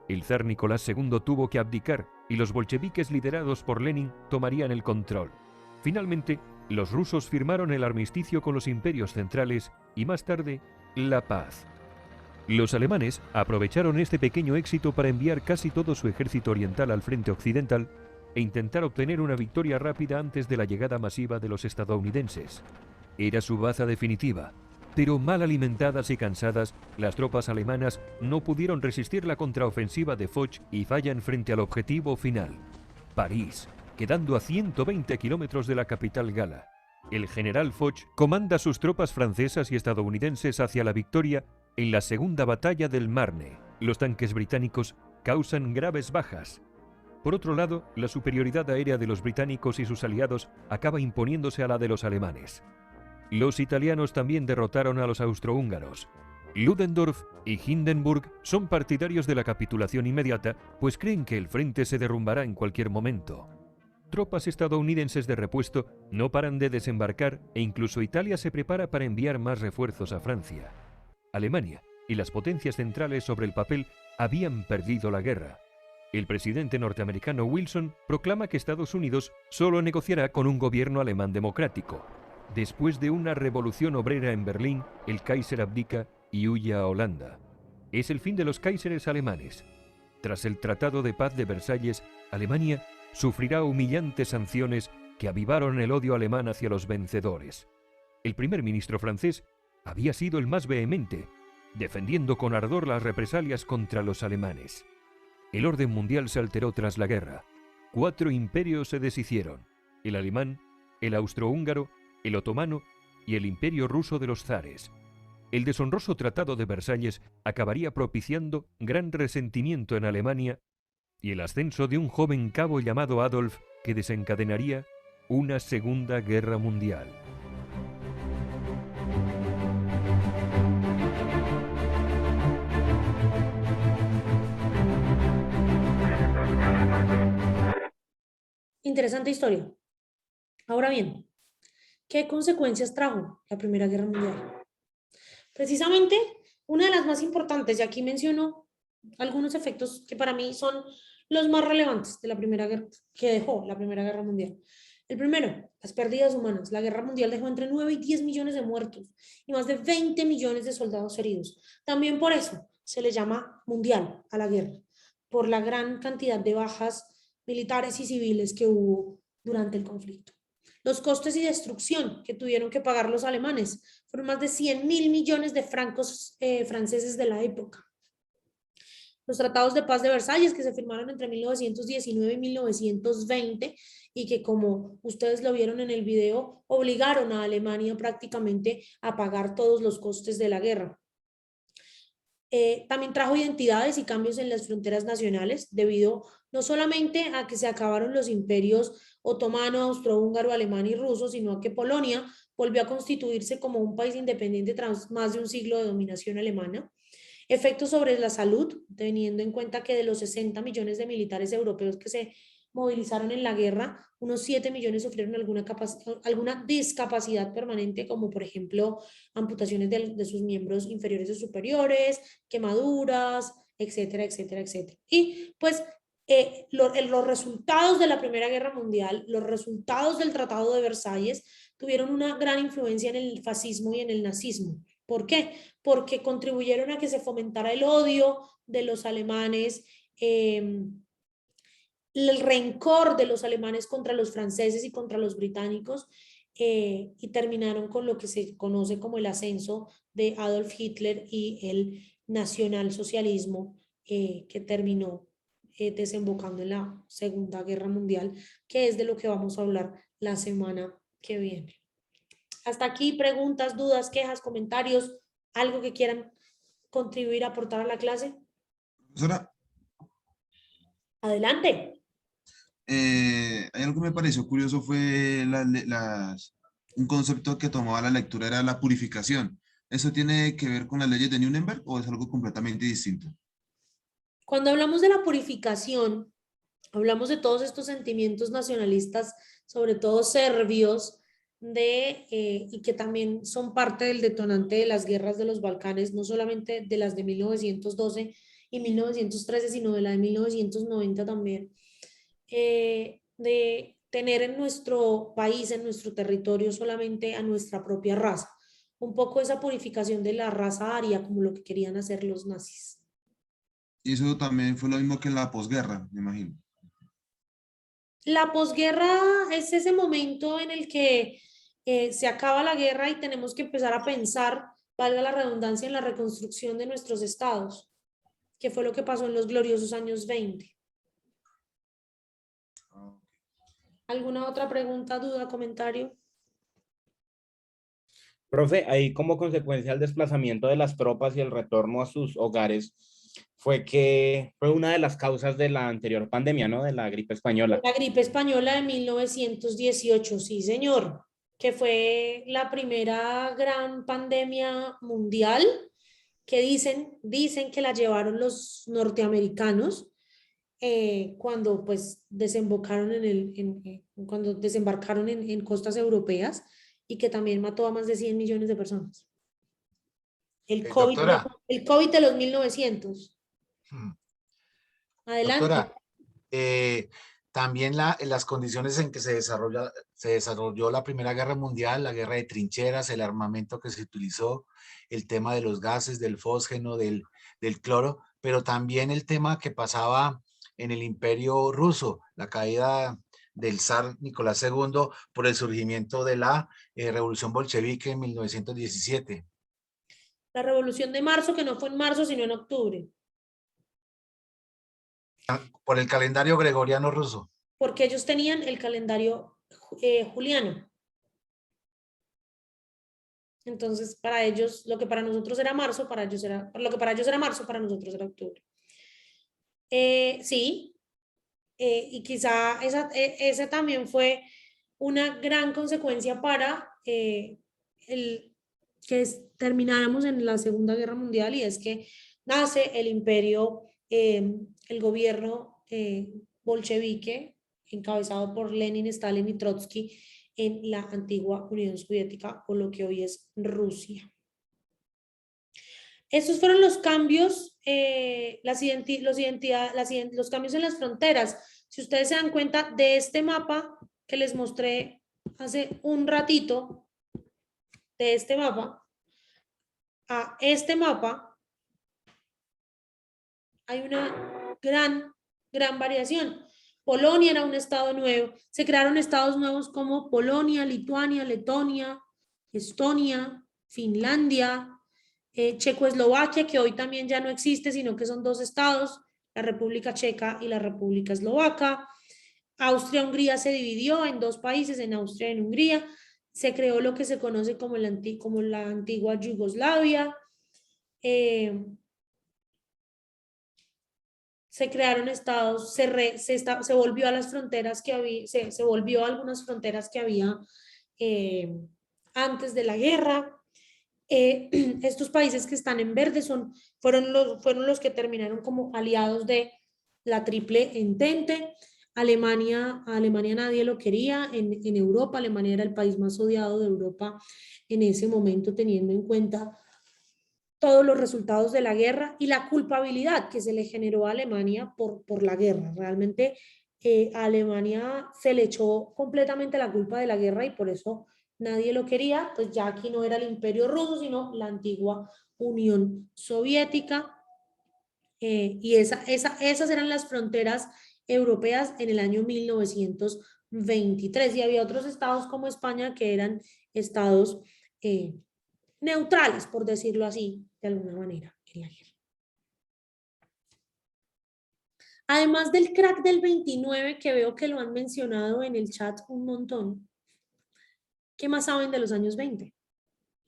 El zar Nicolás II tuvo que abdicar y los bolcheviques liderados por Lenin tomarían el control. Finalmente, los rusos firmaron el armisticio con los imperios centrales y más tarde, la paz. Los alemanes aprovecharon este pequeño éxito para enviar casi todo su ejército oriental al frente occidental e intentar obtener una victoria rápida antes de la llegada masiva de los estadounidenses. Era su baza definitiva, pero mal alimentadas y cansadas, las tropas alemanas no pudieron resistir la contraofensiva de Foch y fallan frente al objetivo final, París, quedando a 120 kilómetros de la capital gala. El general Foch comanda sus tropas francesas y estadounidenses hacia la victoria en la segunda batalla del Marne. Los tanques británicos causan graves bajas. Por otro lado, la superioridad aérea de los británicos y sus aliados acaba imponiéndose a la de los alemanes. Los italianos también derrotaron a los austrohúngaros. Ludendorff y Hindenburg son partidarios de la capitulación inmediata, pues creen que el frente se derrumbará en cualquier momento. Tropas estadounidenses de repuesto no paran de desembarcar e incluso Italia se prepara para enviar más refuerzos a Francia. Alemania y las potencias centrales sobre el papel habían perdido la guerra. El presidente norteamericano Wilson proclama que Estados Unidos solo negociará con un gobierno alemán democrático. Después de una revolución obrera en Berlín, el Kaiser abdica y huye a Holanda. Es el fin de los Kaiseres alemanes. Tras el Tratado de Paz de Versalles, Alemania sufrirá humillantes sanciones que avivaron el odio alemán hacia los vencedores. El primer ministro francés había sido el más vehemente, defendiendo con ardor las represalias contra los alemanes. El orden mundial se alteró tras la guerra. 4 imperios se deshicieron: el alemán, el austrohúngaro, el otomano y el imperio ruso de los zares. El deshonroso Tratado de Versalles acabaría propiciando gran resentimiento en Alemania y el ascenso de un joven cabo llamado Adolf que desencadenaría una Segunda Guerra Mundial. Interesante historia. Ahora bien, ¿qué consecuencias trajo la Primera Guerra Mundial? Precisamente, una de las más importantes, y aquí menciono algunos efectos que para mí son los más relevantes de la Primera Guerra, que dejó la Primera Guerra Mundial. El primero, las pérdidas humanas. La Guerra Mundial dejó entre 9 y 10 millones de muertos y más de 20 millones de soldados heridos. También por eso se le llama mundial a la guerra, por la gran cantidad de bajas militares y civiles que hubo durante el conflicto. Los costes y destrucción que tuvieron que pagar los alemanes fueron más de 100.000 millones de francos franceses de la época. Los tratados de paz de Versalles que se firmaron entre 1919 y 1920 y que, como ustedes lo vieron en el video, obligaron a Alemania prácticamente a pagar todos los costes de la guerra. También trajo identidades y cambios en las fronteras nacionales debido no solamente a que se acabaron los imperios otomano, austrohúngaro, alemán y ruso, sino a que Polonia volvió a constituirse como un país independiente tras más de un siglo de dominación alemana. Efectos sobre la salud, teniendo en cuenta que de los 60 millones de militares europeos que se movilizaron en la guerra, unos 7 millones sufrieron alguna discapacidad permanente, como por ejemplo amputaciones de sus miembros inferiores o superiores, quemaduras, etcétera, etcétera, etcétera. Y pues los resultados de la Primera Guerra Mundial, los resultados del Tratado de Versalles tuvieron una gran influencia en el fascismo y en el nazismo. ¿Por qué? Porque contribuyeron a que se fomentara el odio de los alemanes el rencor de los alemanes contra los franceses y contra los británicos, y terminaron con lo que se conoce como el ascenso de Adolf Hitler y el nacionalsocialismo, que terminó desembocando en la Segunda Guerra Mundial, que es de lo que vamos a hablar la semana que viene. Hasta aquí, preguntas, dudas, quejas, comentarios, algo que quieran contribuir, aportar a la clase. Profesora, Adelante. hay algo que me pareció curioso, fue un concepto que tomaba la lectura, era la purificación. ¿Eso tiene que ver con las leyes de Nuremberg o es algo completamente distinto? Cuando hablamos de la purificación, hablamos de todos estos sentimientos nacionalistas, sobre todo serbios, y que también son parte del detonante de las guerras de los Balcanes, no solamente de las de 1912 y 1913, sino de la de 1990 también, de tener en nuestro país, en nuestro territorio, solamente a nuestra propia raza. Un poco esa purificación de la raza aria, como lo que querían hacer los nazis. Y eso también fue lo mismo que en la posguerra, me imagino. La posguerra es ese momento en el que se acaba la guerra y tenemos que empezar a pensar, valga la redundancia, en la reconstrucción de nuestros estados, que fue lo que pasó en los gloriosos años 20. ¿Alguna otra pregunta, duda, comentario? Profe, ahí como consecuencia del desplazamiento de las tropas y el retorno a sus hogares, fue una de las causas de la anterior pandemia, ¿no? De la gripe española. La gripe española de 1918, sí, señor, que fue la primera gran pandemia mundial, que dicen que la llevaron los norteamericanos, cuando pues desembocaron cuando desembarcaron en costas europeas, y que también mató a más de 100 millones de personas. El COVID, Doctora. el COVID de los 1900. Adelante. Doctora, también las condiciones en que se desarrolló la Primera Guerra Mundial, la guerra de trincheras, el armamento que se utilizó, el tema de los gases, del fósgeno, del cloro, pero también el tema que pasaba en el Imperio Ruso, la caída del zar Nicolás II por el surgimiento de la Revolución Bolchevique en 1917. La Revolución de Marzo, que no fue en marzo, sino en octubre. Por el calendario gregoriano ruso. Porque ellos tenían el calendario juliano. Entonces, para ellos, lo que para nosotros era marzo, lo que para ellos era marzo, para nosotros era octubre. Sí, y quizá esa también fue una gran consecuencia para que termináramos en la Segunda Guerra Mundial, y es que nace el imperio, el gobierno bolchevique, encabezado por Lenin, Stalin y Trotsky, en la antigua Unión Soviética, o lo que hoy es Rusia. Estos fueron los cambios, los cambios en las fronteras. Si ustedes se dan cuenta de este mapa que les mostré hace un ratito, de este mapa a este mapa, hay una gran variación. Polonia era un estado nuevo, se crearon estados nuevos como Polonia, Lituania, Letonia, Estonia, Finlandia, Checoslovaquia, que hoy también ya no existe, sino que son dos estados, la República Checa y la República Eslovaca. Austria-Hungría se dividió en dos países, en Austria y en Hungría. Se creó lo que se conoce como la antigua Yugoslavia. Se crearon estados, se volvió a las fronteras que había, se volvió a algunas fronteras que había antes de la guerra. Estos países que están en verde fueron los que terminaron como aliados de la Triple Entente. A Alemania nadie lo quería en Europa. Alemania era el país más odiado de Europa en ese momento, teniendo en cuenta todos los resultados de la guerra y la culpabilidad que se le generó a Alemania por la guerra. Realmente a Alemania se le echó completamente la culpa de la guerra, y por eso nadie lo quería. Pues ya aquí no era el Imperio Ruso, sino la antigua Unión Soviética. Y esas eran las fronteras europeas en el año 1923 y había otros estados como España que eran estados neutrales, por decirlo así, de alguna manera, en la guerra. Además del crack del 29, que veo que lo han mencionado en el chat un montón, ¿qué más saben de los años 20?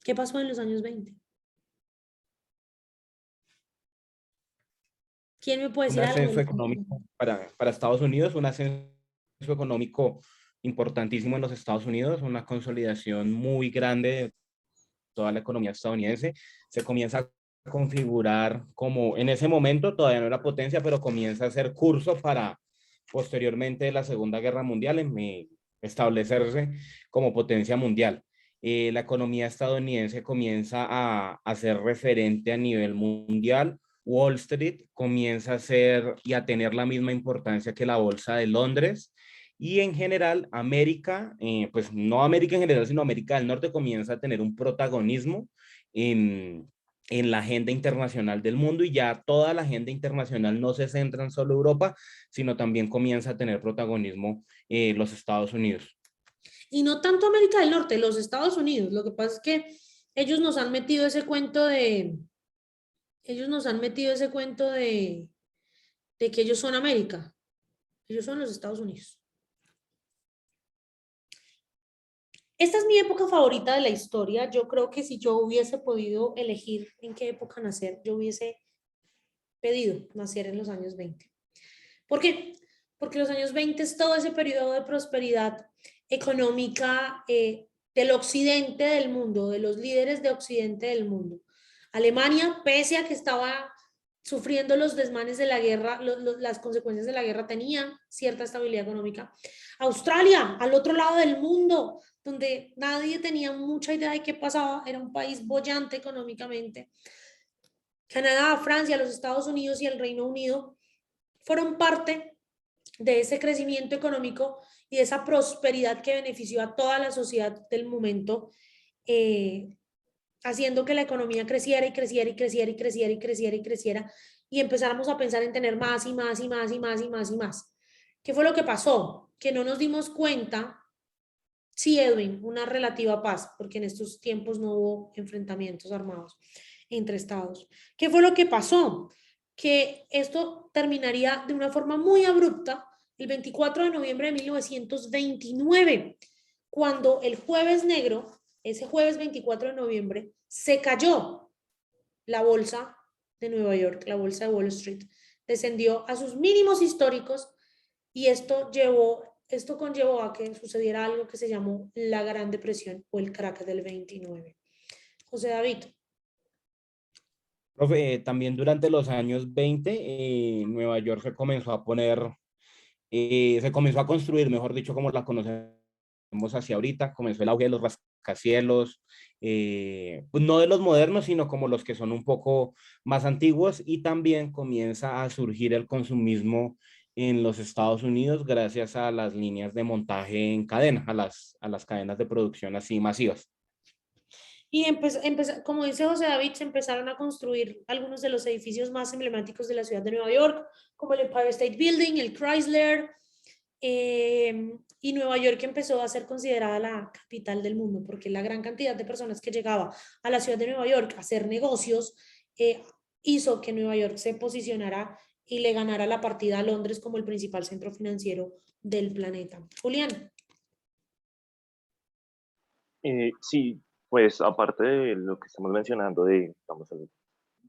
¿Qué pasó en los años 20? ¿Quién me puede Un decir algo? ascenso económico para Estados Unidos, un ascenso económico importantísimo en los Estados Unidos, una consolidación muy grande de toda la economía estadounidense. Se comienza a configurar como, en ese momento todavía no era potencia, pero comienza a hacer curso para posteriormente la Segunda Guerra Mundial establecerse como potencia mundial. La economía estadounidense comienza a ser referente a nivel mundial. Wall Street comienza a ser y a tener la misma importancia que la Bolsa de Londres. Y en general, América, pues no América en general, sino América del Norte comienza a tener un protagonismo en la agenda internacional del mundo, y ya toda la agenda internacional no se centra en solo Europa, sino también comienza a tener protagonismo los Estados Unidos. Y no tanto América del Norte, los Estados Unidos. Lo que pasa es que ellos nos han metido ese cuento de que ellos son América. Ellos son los Estados Unidos. Esta es mi época favorita de la historia. Yo creo que si yo hubiese podido elegir en qué época nacer, yo hubiese pedido nacer en los años 20. ¿Por qué? Porque los años 20 es todo ese periodo de prosperidad económica del occidente del mundo, de los líderes de occidente del mundo. Alemania, pese a que estaba sufriendo los desmanes de la guerra, las consecuencias de la guerra, tenía cierta estabilidad económica. Australia, al otro lado del mundo, donde nadie tenía mucha idea de qué pasaba, era un país boyante económicamente. Canadá, Francia, los Estados Unidos y el Reino Unido fueron parte de ese crecimiento económico y de esa prosperidad que benefició a toda la sociedad del momento, haciendo que la economía creciera y creciera y creciera y creciera y creciera y creciera, y empezáramos a pensar en tener más y más y más y más y más y más. ¿Qué fue lo que pasó? Que no nos dimos cuenta. Sí, Edwin, una relativa paz, porque en estos tiempos no hubo enfrentamientos armados entre estados. ¿Qué fue lo que pasó? Que esto terminaría de una forma muy abrupta el 24 de noviembre de 1929, cuando el jueves negro, ese jueves 24 de noviembre, se cayó la bolsa de Nueva York, la bolsa de Wall Street, descendió a sus mínimos históricos, y esto conllevó a que sucediera algo que se llamó la Gran Depresión o el crack del 29. José David. Profe, también durante los años 20, Nueva York se comenzó a se comenzó a construir, mejor dicho, como la conocemos hacia ahorita. Comenzó el auge de los rascacielos, pues no de los modernos, sino como los que son un poco más antiguos, y también comienza a surgir el consumismo en los Estados Unidos gracias a las líneas de montaje en cadena, a las cadenas de producción así masivas. Y como dice José David, se empezaron a construir algunos de los edificios más emblemáticos de la ciudad de Nueva York, como el Empire State Building, el Chrysler, y Nueva York empezó a ser considerada la capital del mundo, porque la gran cantidad de personas que llegaba a la ciudad de Nueva York a hacer negocios hizo que Nueva York se posicionara y le ganara la partida a Londres como el principal centro financiero del planeta. Julián. Sí, pues aparte de lo que estamos mencionando de, digamos, el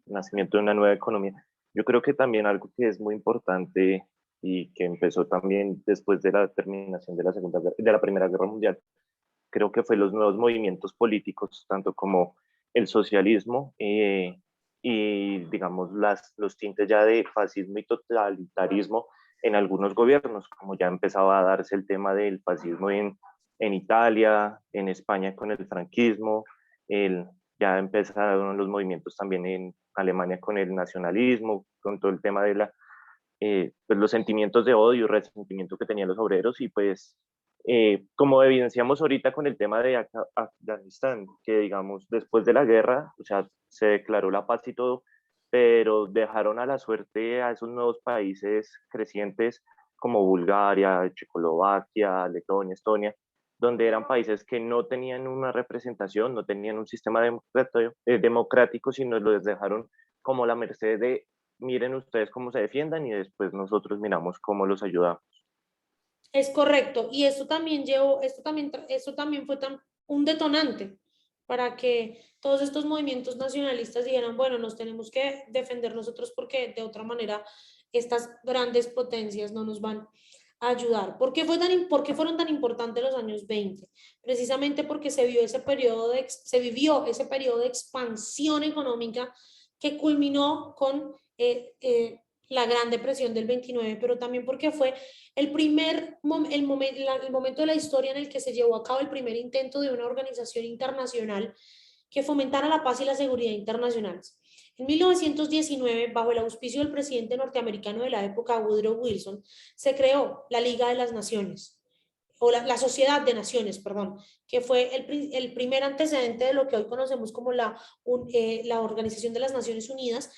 nacimiento de una nueva economía, yo creo que también algo que es muy importante y que empezó también después de la terminación de la Primera Guerra Mundial, creo que fue los nuevos movimientos políticos, tanto como el socialismo y, digamos, los tintes ya de fascismo y totalitarismo en algunos gobiernos, como ya empezaba a darse el tema del fascismo en Italia, en España con el franquismo, ya empezaron los movimientos también en Alemania con el nacionalismo, con todo el tema de pues los sentimientos de odio y resentimiento que tenían los obreros, y pues como evidenciamos ahorita con el tema de Afganistán, que digamos después de la guerra, o sea, se declaró la paz y todo, pero dejaron a la suerte a esos nuevos países crecientes como Bulgaria, Checoslovaquia, Letonia, Estonia, donde eran países que no tenían una representación, no tenían un sistema democrático, sino los dejaron como la merced de miren ustedes cómo se defiendan y después nosotros miramos cómo los ayudamos. Es correcto, y esto también fue un detonante para que todos estos movimientos nacionalistas dijeran, bueno, nos tenemos que defender nosotros porque de otra manera estas grandes potencias no nos van a ayudar. ¿Por qué fueron tan importantes los años 20? Precisamente porque se vivió ese periodo de expansión económica que culminó con la Gran Depresión del 29, pero también porque fue el momento de la historia en el que se llevó a cabo el primer intento de una organización internacional que fomentara la paz y la seguridad internacionales. En 1919, bajo el auspicio del presidente norteamericano de la época, Woodrow Wilson, se creó la Liga de las Naciones, o la Sociedad de Naciones, perdón, que fue el primer antecedente de lo que hoy conocemos como la Organización de las Naciones Unidas,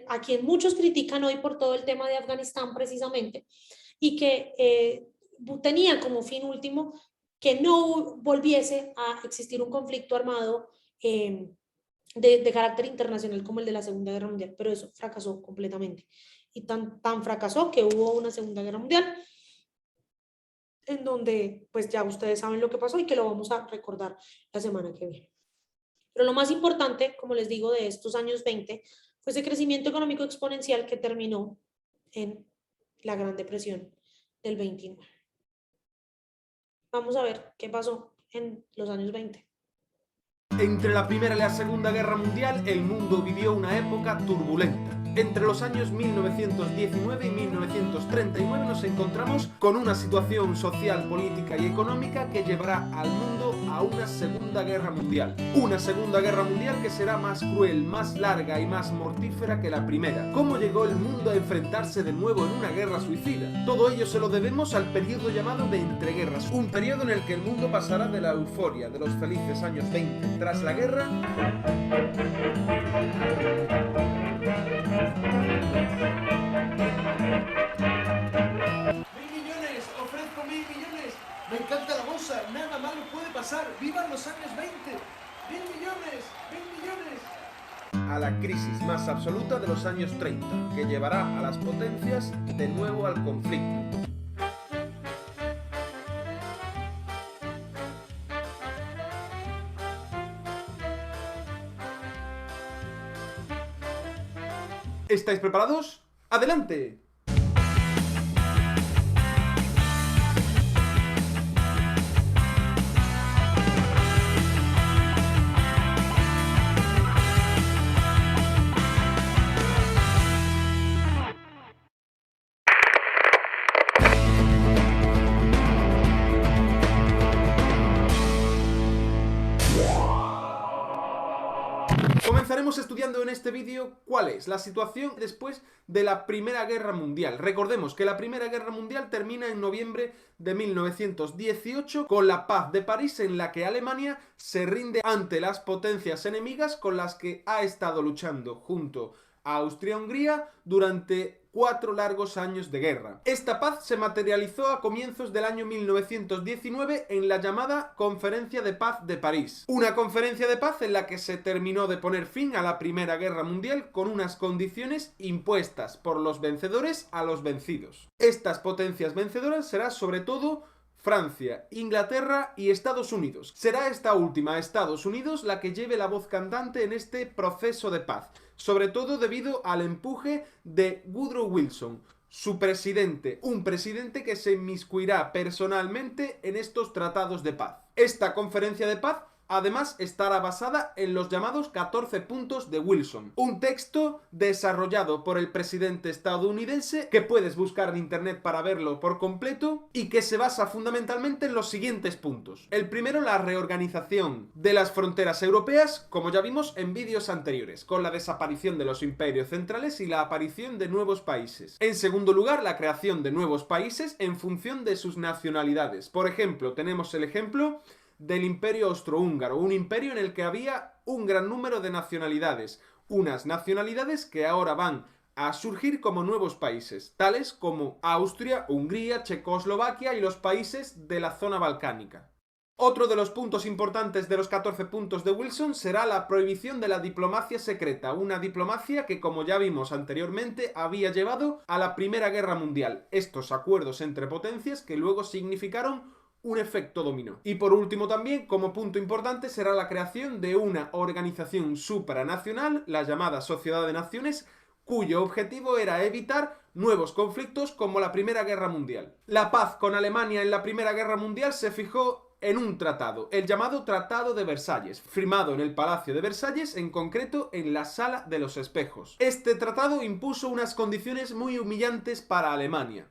a quien muchos critican hoy por todo el tema de Afganistán precisamente, y que tenía como fin último que no volviese a existir un conflicto armado de carácter internacional como el de la Segunda Guerra Mundial, pero eso fracasó completamente. Y tan fracasó que hubo una Segunda Guerra Mundial, en donde pues ya ustedes saben lo que pasó y que lo vamos a recordar la semana que viene. Pero lo más importante, como les digo, de estos años 20 fue ese crecimiento económico exponencial que terminó en la Gran Depresión del 29. Vamos a ver qué pasó en los años 20. Entre la Primera y la Segunda Guerra Mundial, el mundo vivió una época turbulenta. Entre los años 1919 y 1939 nos encontramos con una situación social, política y económica que llevará al mundo a una Segunda Guerra Mundial. Una Segunda Guerra Mundial que será más cruel, más larga y más mortífera que la primera. ¿Cómo llegó el mundo a enfrentarse de nuevo en una guerra suicida? Todo ello se lo debemos al periodo llamado de entreguerras, un periodo en el que el mundo pasará de la euforia de los felices años 20 tras la guerra ¡Ofrezco 1.000 millones! ¡Me encanta la bolsa! ¡Nada malo puede pasar! ¡Vivan los años 20! ¡1.000 millones! ¡1.000 millones! a la crisis más absoluta de los años 30, que llevará a las potencias de nuevo al conflicto. ¿Estáis preparados? ¡Adelante! Comenzaremos estudiando en este vídeo cuál es la situación después de la Primera Guerra Mundial. Recordemos que la Primera Guerra Mundial termina en noviembre de 1918 con la Paz de París, en la que Alemania se rinde ante las potencias enemigas con las que ha estado luchando junto a Austria-Hungría durante 4 largos años de guerra. Esta paz se materializó a comienzos del año 1919 en la llamada Conferencia de Paz de París. Una conferencia de paz en la que se terminó de poner fin a la Primera Guerra Mundial con unas condiciones impuestas por los vencedores a los vencidos. Estas potencias vencedoras serán sobre todo Francia, Inglaterra y Estados Unidos. Será esta última, Estados Unidos, la que lleve la voz cantante en este proceso de paz, sobre todo debido al empuje de Woodrow Wilson, su presidente, un presidente que se inmiscuirá personalmente en estos tratados de paz. Esta conferencia de paz además estará basada en los llamados 14 puntos de Wilson, un texto desarrollado por el presidente estadounidense que puedes buscar en internet para verlo por completo y que se basa fundamentalmente en los siguientes puntos. El primero, la reorganización de las fronteras europeas, como ya vimos en vídeos anteriores, con la desaparición de los imperios centrales y la aparición de nuevos países. En segundo lugar, la creación de nuevos países en función de sus nacionalidades. Por ejemplo, tenemos el ejemplo del Imperio Austrohúngaro, un imperio en el que había un gran número de nacionalidades, unas nacionalidades que ahora van a surgir como nuevos países, tales como Austria, Hungría, Checoslovaquia y los países de la zona balcánica. Otro de los puntos importantes de los 14 puntos de Wilson será la prohibición de la diplomacia secreta, una diplomacia que, como ya vimos anteriormente, había llevado a la Primera Guerra Mundial. Estos acuerdos entre potencias que luego significaron un efecto dominó. Y por último también, como punto importante, será la creación de una organización supranacional, la llamada Sociedad de Naciones, cuyo objetivo era evitar nuevos conflictos como la Primera Guerra Mundial. La paz con Alemania en la Primera Guerra Mundial se fijó en un tratado, el llamado Tratado de Versalles, firmado en el Palacio de Versalles, en concreto en la Sala de los Espejos. Este tratado impuso unas condiciones muy humillantes para Alemania.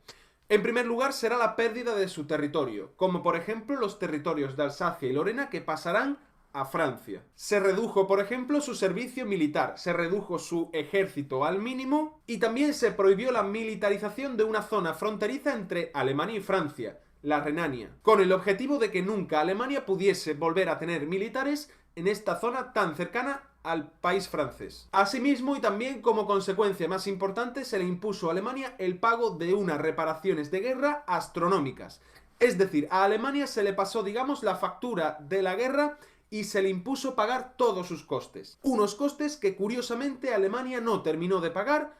En primer lugar será la pérdida de su territorio, como por ejemplo los territorios de Alsacia y Lorena que pasarán a Francia. Se redujo, por ejemplo, su servicio militar, se redujo su ejército al mínimo y también se prohibió la militarización de una zona fronteriza entre Alemania y Francia, la Renania, con el objetivo de que nunca Alemania pudiese volver a tener militares en esta zona tan cercana al país francés. Asimismo, y también como consecuencia más importante, se le impuso a Alemania el pago de unas reparaciones de guerra astronómicas. Es decir, a Alemania se le pasó, digamos, la factura de la guerra y se le impuso pagar todos sus costes. Unos costes que, curiosamente, Alemania no terminó de pagar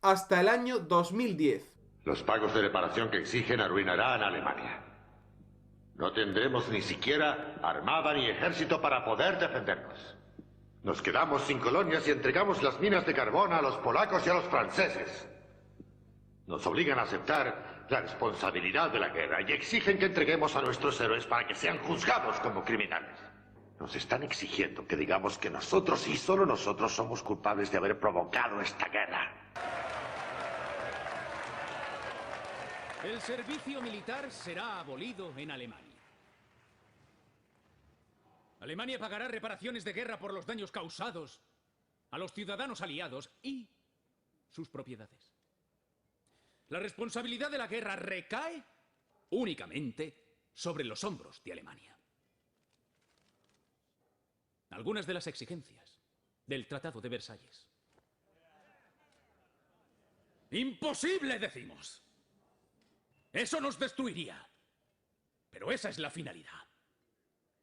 hasta el año 2010. Los pagos de reparación que exigen arruinarán a Alemania. No tendremos ni siquiera armada ni ejército para poder defendernos. Nos quedamos sin colonias y entregamos las minas de carbón a los polacos y a los franceses. Nos obligan a aceptar la responsabilidad de la guerra y exigen que entreguemos a nuestros héroes para que sean juzgados como criminales. Nos están exigiendo que digamos que nosotros y solo nosotros somos culpables de haber provocado esta guerra. El servicio militar será abolido en Alemania. Alemania pagará reparaciones de guerra por los daños causados a los ciudadanos aliados y sus propiedades. La responsabilidad de la guerra recae únicamente sobre los hombros de Alemania. Algunas de las exigencias del Tratado de Versalles. ¡Imposible, decimos! Eso nos destruiría. Pero esa es la finalidad.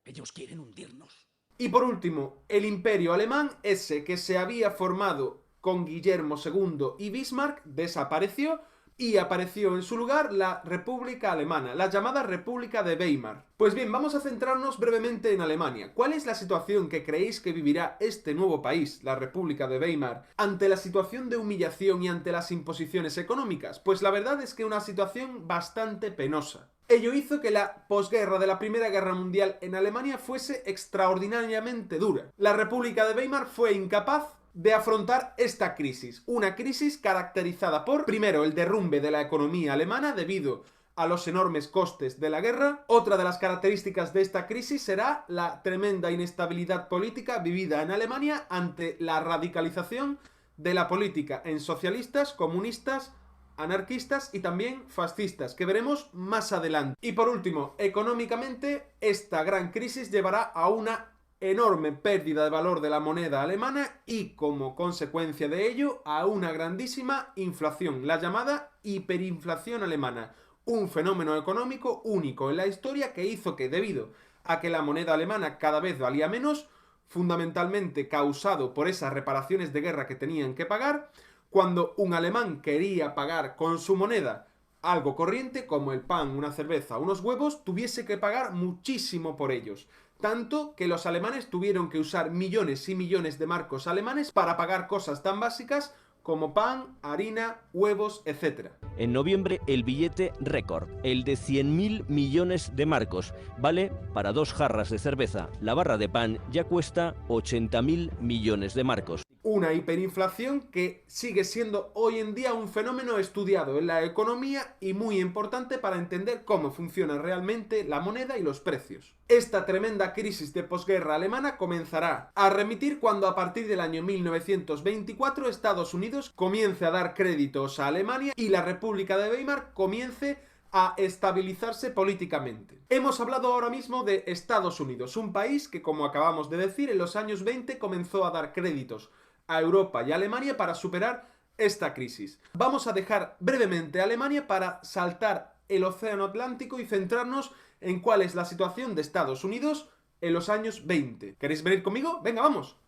Ellos quieren hundirnos. Y por último, el Imperio Alemán, ese que se había formado con Guillermo II y Bismarck, desapareció y apareció en su lugar la República Alemana, la llamada República de Weimar. Pues bien, vamos a centrarnos brevemente en Alemania. ¿Cuál es la situación que creéis que vivirá este nuevo país, la República de Weimar, ante la situación de humillación y ante las imposiciones económicas? Pues la verdad es que una situación bastante penosa. Ello hizo que la posguerra de la Primera Guerra Mundial en Alemania fuese extraordinariamente dura. La República de Weimar fue incapaz de afrontar esta crisis, una crisis caracterizada por, primero, el derrumbe de la economía alemana debido a los enormes costes de la guerra. Otra de las características de esta crisis será la tremenda inestabilidad política vivida en Alemania ante la radicalización de la política en socialistas, comunistas, anarquistas y también fascistas, que veremos más adelante. Y por último, económicamente, esta gran crisis llevará a una enorme pérdida de valor de la moneda alemana y, como consecuencia de ello, a una grandísima inflación, la llamada hiperinflación alemana, un fenómeno económico único en la historia que hizo que, debido a que la moneda alemana cada vez valía menos, fundamentalmente causado por esas reparaciones de guerra que tenían que pagar, cuando un alemán quería pagar con su moneda algo corriente, como el pan, una cerveza, unos huevos, tuviese que pagar muchísimo por ellos. Tanto que los alemanes tuvieron que usar millones y millones de marcos alemanes para pagar cosas tan básicas como pan, harina, huevos, etc. En noviembre el billete récord, el de 100.000 millones de marcos, vale para 2 jarras de cerveza. La barra de pan ya cuesta 80.000 millones de marcos. Una hiperinflación que sigue siendo hoy en día un fenómeno estudiado en la economía y muy importante para entender cómo funciona realmente la moneda y los precios. Esta tremenda crisis de posguerra alemana comenzará a remitir cuando a partir del año 1924 Estados Unidos comience a dar créditos a Alemania y la República de Weimar comience a estabilizarse políticamente. Hemos hablado ahora mismo de Estados Unidos, un país que, como acabamos de decir, en los años 20 comenzó a dar créditos a Europa y a Alemania para superar esta crisis. Vamos a dejar brevemente Alemania para saltar el océano Atlántico y centrarnos en cuál es la situación de Estados Unidos en los años 20. ¿Queréis venir conmigo? Venga, vamos.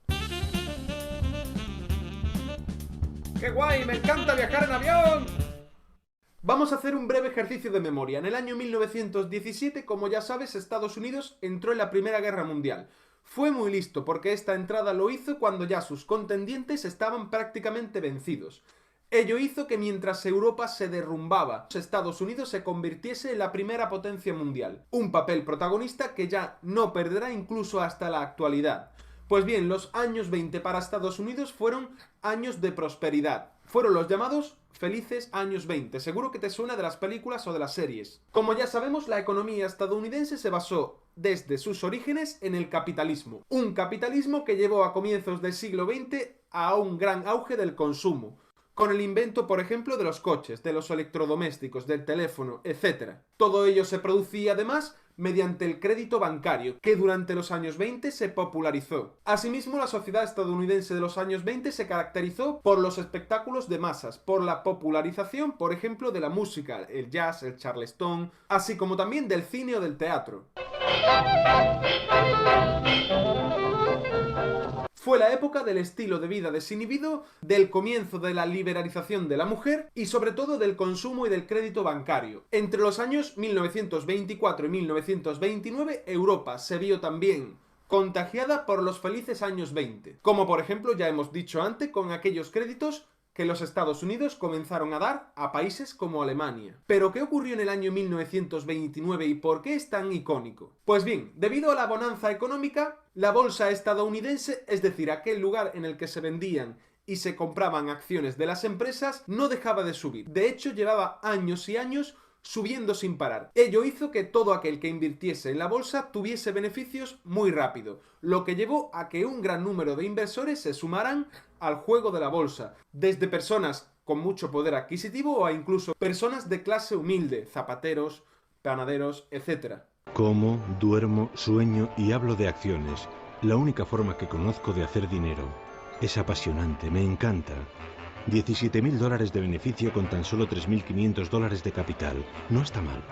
¡Qué guay! ¡Me encanta viajar en avión! Vamos a hacer un breve ejercicio de memoria. En el año 1917, como ya sabes, Estados Unidos entró en la Primera Guerra Mundial. Fue muy listo porque esta entrada lo hizo cuando ya sus contendientes estaban prácticamente vencidos. Ello hizo que mientras Europa se derrumbaba, Estados Unidos se convirtiese en la primera potencia mundial. Un papel protagonista que ya no perderá incluso hasta la actualidad. Pues bien, los años 20 para Estados Unidos fueron años de prosperidad. Fueron los llamados felices años 20. Seguro que te suena de las películas o de las series. Como ya sabemos, la economía estadounidense se basó desde sus orígenes en el capitalismo. Un capitalismo que llevó a comienzos del siglo XX a un gran auge del consumo, con el invento, por ejemplo, de los coches, de los electrodomésticos, del teléfono, etc. Todo ello se producía además mediante el crédito bancario, que durante los años 20 se popularizó. Asimismo, la sociedad estadounidense de los años 20 se caracterizó por los espectáculos de masas, por la popularización, por ejemplo, de la música, el jazz, el charleston, así como también del cine o del teatro. Fue la época del estilo de vida desinhibido, del comienzo de la liberalización de la mujer y sobre todo del consumo y del crédito bancario. Entre los años 1924 y 1929, Europa se vio también contagiada por los felices años 20, como por ejemplo ya hemos dicho antes con aquellos créditos que los Estados Unidos comenzaron a dar a países como Alemania. ¿Pero qué ocurrió en el año 1929 y por qué es tan icónico? Pues bien, debido a la bonanza económica, la bolsa estadounidense, es decir, aquel lugar en el que se vendían y se compraban acciones de las empresas, no dejaba de subir. De hecho, llevaba años y años subiendo sin parar. Ello hizo que todo aquel que invirtiese en la bolsa tuviese beneficios muy rápido, lo que llevó a que un gran número de inversores se sumaran al juego de la bolsa, desde personas con mucho poder adquisitivo o a incluso personas de clase humilde, zapateros, panaderos, etc. Como, duermo, sueño y hablo de acciones. La única forma que conozco de hacer dinero. Es apasionante, me encanta. $17.000 de beneficio con tan solo $3.500 de capital. No está mal.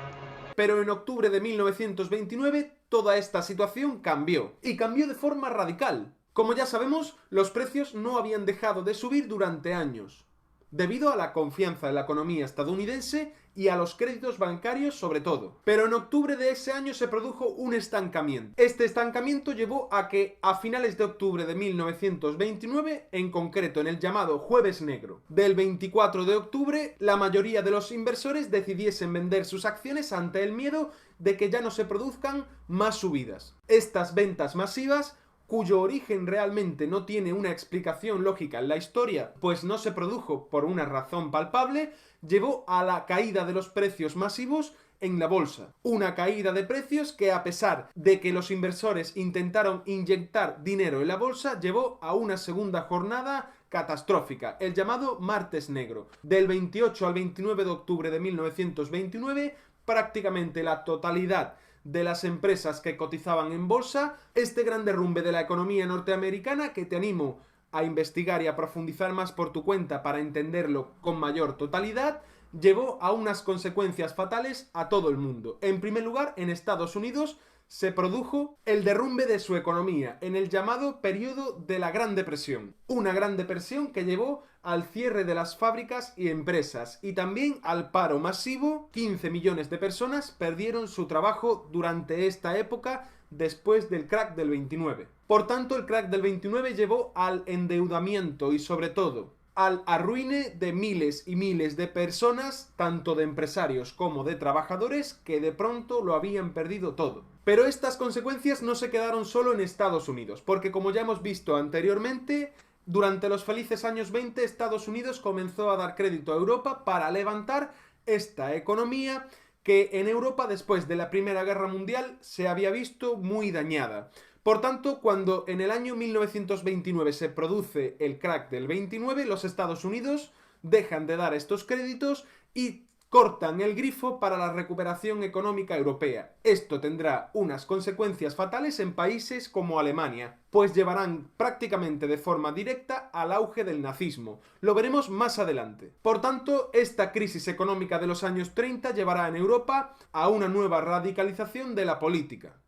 Pero en octubre de 1929 toda esta situación cambió, y cambió de forma radical. Como ya sabemos, los precios no habían dejado de subir durante años, debido a la confianza en la economía estadounidense y a los créditos bancarios sobre todo. Pero en octubre de ese año se produjo un estancamiento. Este estancamiento llevó a que a finales de octubre de 1929, en concreto en el llamado Jueves Negro del 24 de octubre, la mayoría de los inversores decidiesen vender sus acciones ante el miedo de que ya no se produzcan más subidas. Estas ventas masivas, cuyo origen realmente no tiene una explicación lógica en la historia, pues no se produjo por una razón palpable, llevó a la caída de los precios masivos en la bolsa. Una caída de precios que, a pesar de que los inversores intentaron inyectar dinero en la bolsa, llevó a una segunda jornada catastrófica, el llamado Martes Negro. Del 28 al 29 de octubre de 1929, prácticamente la totalidad de las empresas que cotizaban en bolsa, este gran derrumbe de la economía norteamericana, que te animo a investigar y a profundizar más por tu cuenta para entenderlo con mayor totalidad, llevó a unas consecuencias fatales a todo el mundo. En primer lugar, en Estados Unidos se produjo el derrumbe de su economía en el llamado periodo de la Gran Depresión. Una Gran Depresión que llevó al cierre de las fábricas y empresas y también al paro masivo. 15 millones de personas perdieron su trabajo durante esta época después del crack del 29. Por tanto, el crack del 29 llevó al endeudamiento y sobre todo al arruine de miles y miles de personas, tanto de empresarios como de trabajadores, que de pronto lo habían perdido todo. Pero estas consecuencias no se quedaron solo en Estados Unidos, porque como ya hemos visto anteriormente, durante los felices años 20 Estados Unidos comenzó a dar crédito a Europa para levantar esta economía que en Europa después de la Primera Guerra Mundial se había visto muy dañada. Por tanto, cuando en el año 1929 se produce el crack del 29, los Estados Unidos dejan de dar estos créditos y cortan el grifo para la recuperación económica europea. Esto tendrá unas consecuencias fatales en países como Alemania, pues llevarán prácticamente de forma directa al auge del nazismo. Lo veremos más adelante. Por tanto, esta crisis económica de los años 30 llevará en Europa a una nueva radicalización de la política.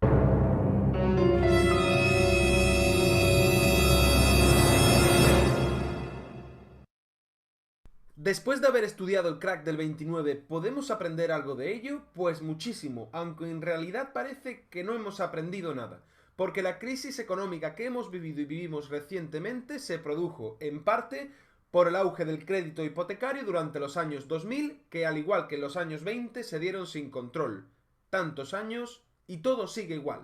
Después de haber estudiado el crack del 29, ¿podemos aprender algo de ello? Pues muchísimo, aunque en realidad parece que no hemos aprendido nada, porque la crisis económica que hemos vivido y vivimos recientemente se produjo, en parte, por el auge del crédito hipotecario durante los años 2000, que al igual que en los años 20 se dieron sin control. Tantos años y todo sigue igual.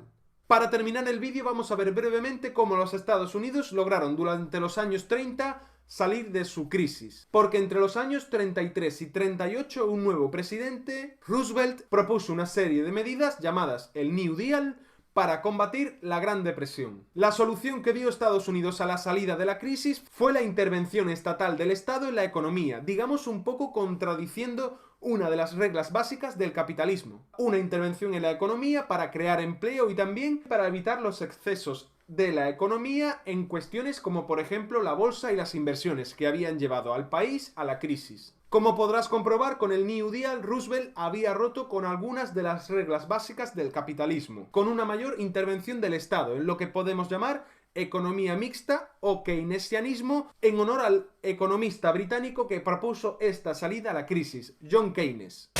Para terminar el vídeo vamos a ver brevemente cómo los Estados Unidos lograron durante los años 30 salir de su crisis. Porque entre los años 33 y 38 un nuevo presidente, Roosevelt, propuso una serie de medidas llamadas el New Deal para combatir la Gran Depresión. La solución que dio Estados Unidos a la salida de la crisis fue la intervención estatal del Estado en la economía, digamos un poco contradiciendo una de las reglas básicas del capitalismo. Una intervención en la economía para crear empleo y también para evitar los excesos de la economía en cuestiones como por ejemplo la bolsa y las inversiones que habían llevado al país a la crisis. Como podrás comprobar, con el New Deal, Roosevelt había roto con algunas de las reglas básicas del capitalismo, con una mayor intervención del Estado, en lo que podemos llamar economía mixta o keynesianismo, en honor al economista británico que propuso esta salida a la crisis, John Keynes.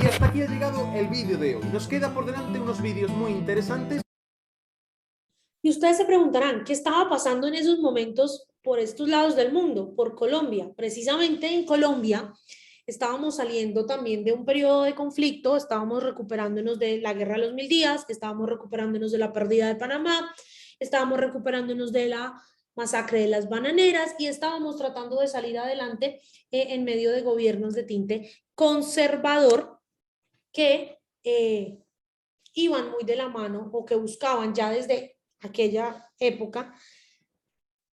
Y hasta aquí ha llegado el vídeo de hoy. Nos queda por delante unos vídeos muy interesantes. Y ustedes se preguntarán, ¿qué estaba pasando en esos momentos por estos lados del mundo? Por Colombia. Precisamente en Colombia estábamos saliendo también de un periodo de conflicto, estábamos recuperándonos de la guerra de los 1000 días, estábamos recuperándonos de la pérdida de Panamá, estábamos recuperándonos de la masacre de las bananeras y estábamos tratando de salir adelante en medio de gobiernos de tinte conservador que iban muy de la mano o que buscaban ya desde aquella época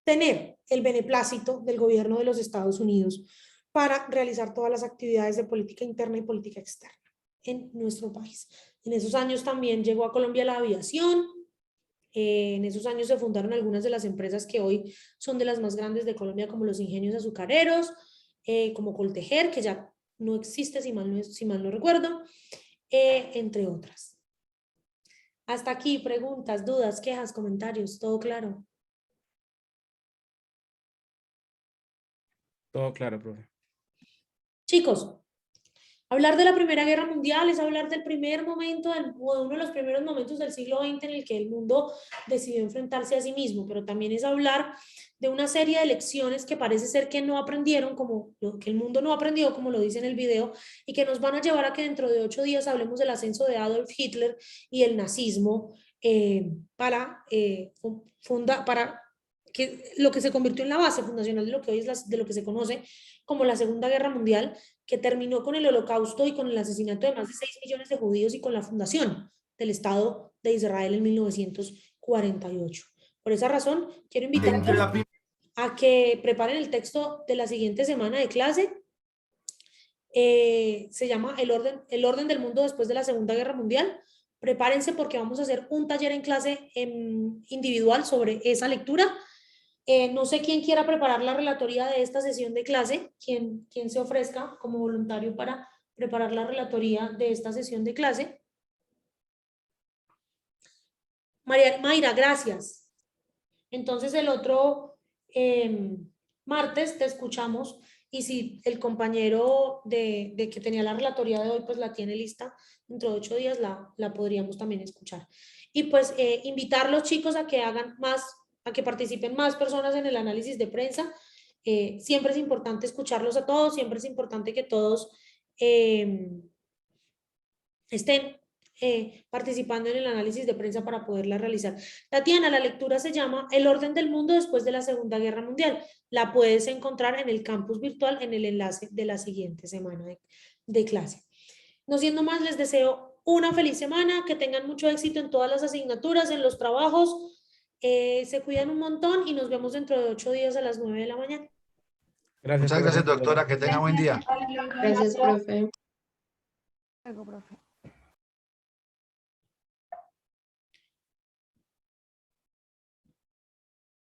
tener el beneplácito del gobierno de los Estados Unidos para realizar todas las actividades de política interna y política externa en nuestro país. En esos años también llegó a Colombia la aviación, en esos años se fundaron algunas de las empresas que hoy son de las más grandes de Colombia, como los ingenios azucareros, como Coltejer, que ya no existe si mal no recuerdo, entre otras. Hasta aquí, preguntas, dudas, quejas, comentarios, ¿todo claro? Todo claro, profe. Chicos, hablar de la Primera Guerra Mundial es hablar del primer momento, o de uno de los primeros momentos del siglo XX en el que el mundo decidió enfrentarse a sí mismo, pero también es hablar de una serie de lecciones que parece ser que no aprendieron, como que el mundo no aprendió, como lo dice en el video, y que nos van a llevar a que dentro de 8 días hablemos del ascenso de Adolf Hitler y el nazismo para que lo que se convirtió en la base fundacional de lo que hoy es de lo que se conoce como la Segunda Guerra Mundial, que terminó con el Holocausto y con el asesinato de más de 6 millones de judíos y con la fundación del Estado de Israel en 1948. Por esa razón, quiero invitarlos a que preparen el texto de la siguiente semana de clase. Se llama el orden del mundo después de la Segunda Guerra Mundial. Prepárense porque vamos a hacer un taller en clase individual sobre esa lectura. No sé quién quiera preparar la relatoría de esta sesión de clase, quién se ofrezca como voluntario para preparar la relatoría de esta sesión de clase. Mayra, gracias. Entonces el otro martes te escuchamos y si el compañero de que tenía la relatoría de hoy pues la tiene lista, dentro de 8 días la podríamos también escuchar. Y pues invitar los chicos a que hagan más, a que participen más personas en el análisis de prensa. Siempre es importante escucharlos a todos, siempre es importante que todos estén participando en el análisis de prensa para poderla realizar. Tatiana, la lectura se llama El orden del mundo después de la Segunda Guerra Mundial. La puedes encontrar en el campus virtual en el enlace de la siguiente semana de clase. No siendo más, les deseo una feliz semana, que tengan mucho éxito en todas las asignaturas, en los trabajos. Se cuidan un montón y nos vemos dentro de 8 días a las 9 de la mañana. Muchas gracias, doctora. Que tenga buen día. Gracias, profe. Luego, profe.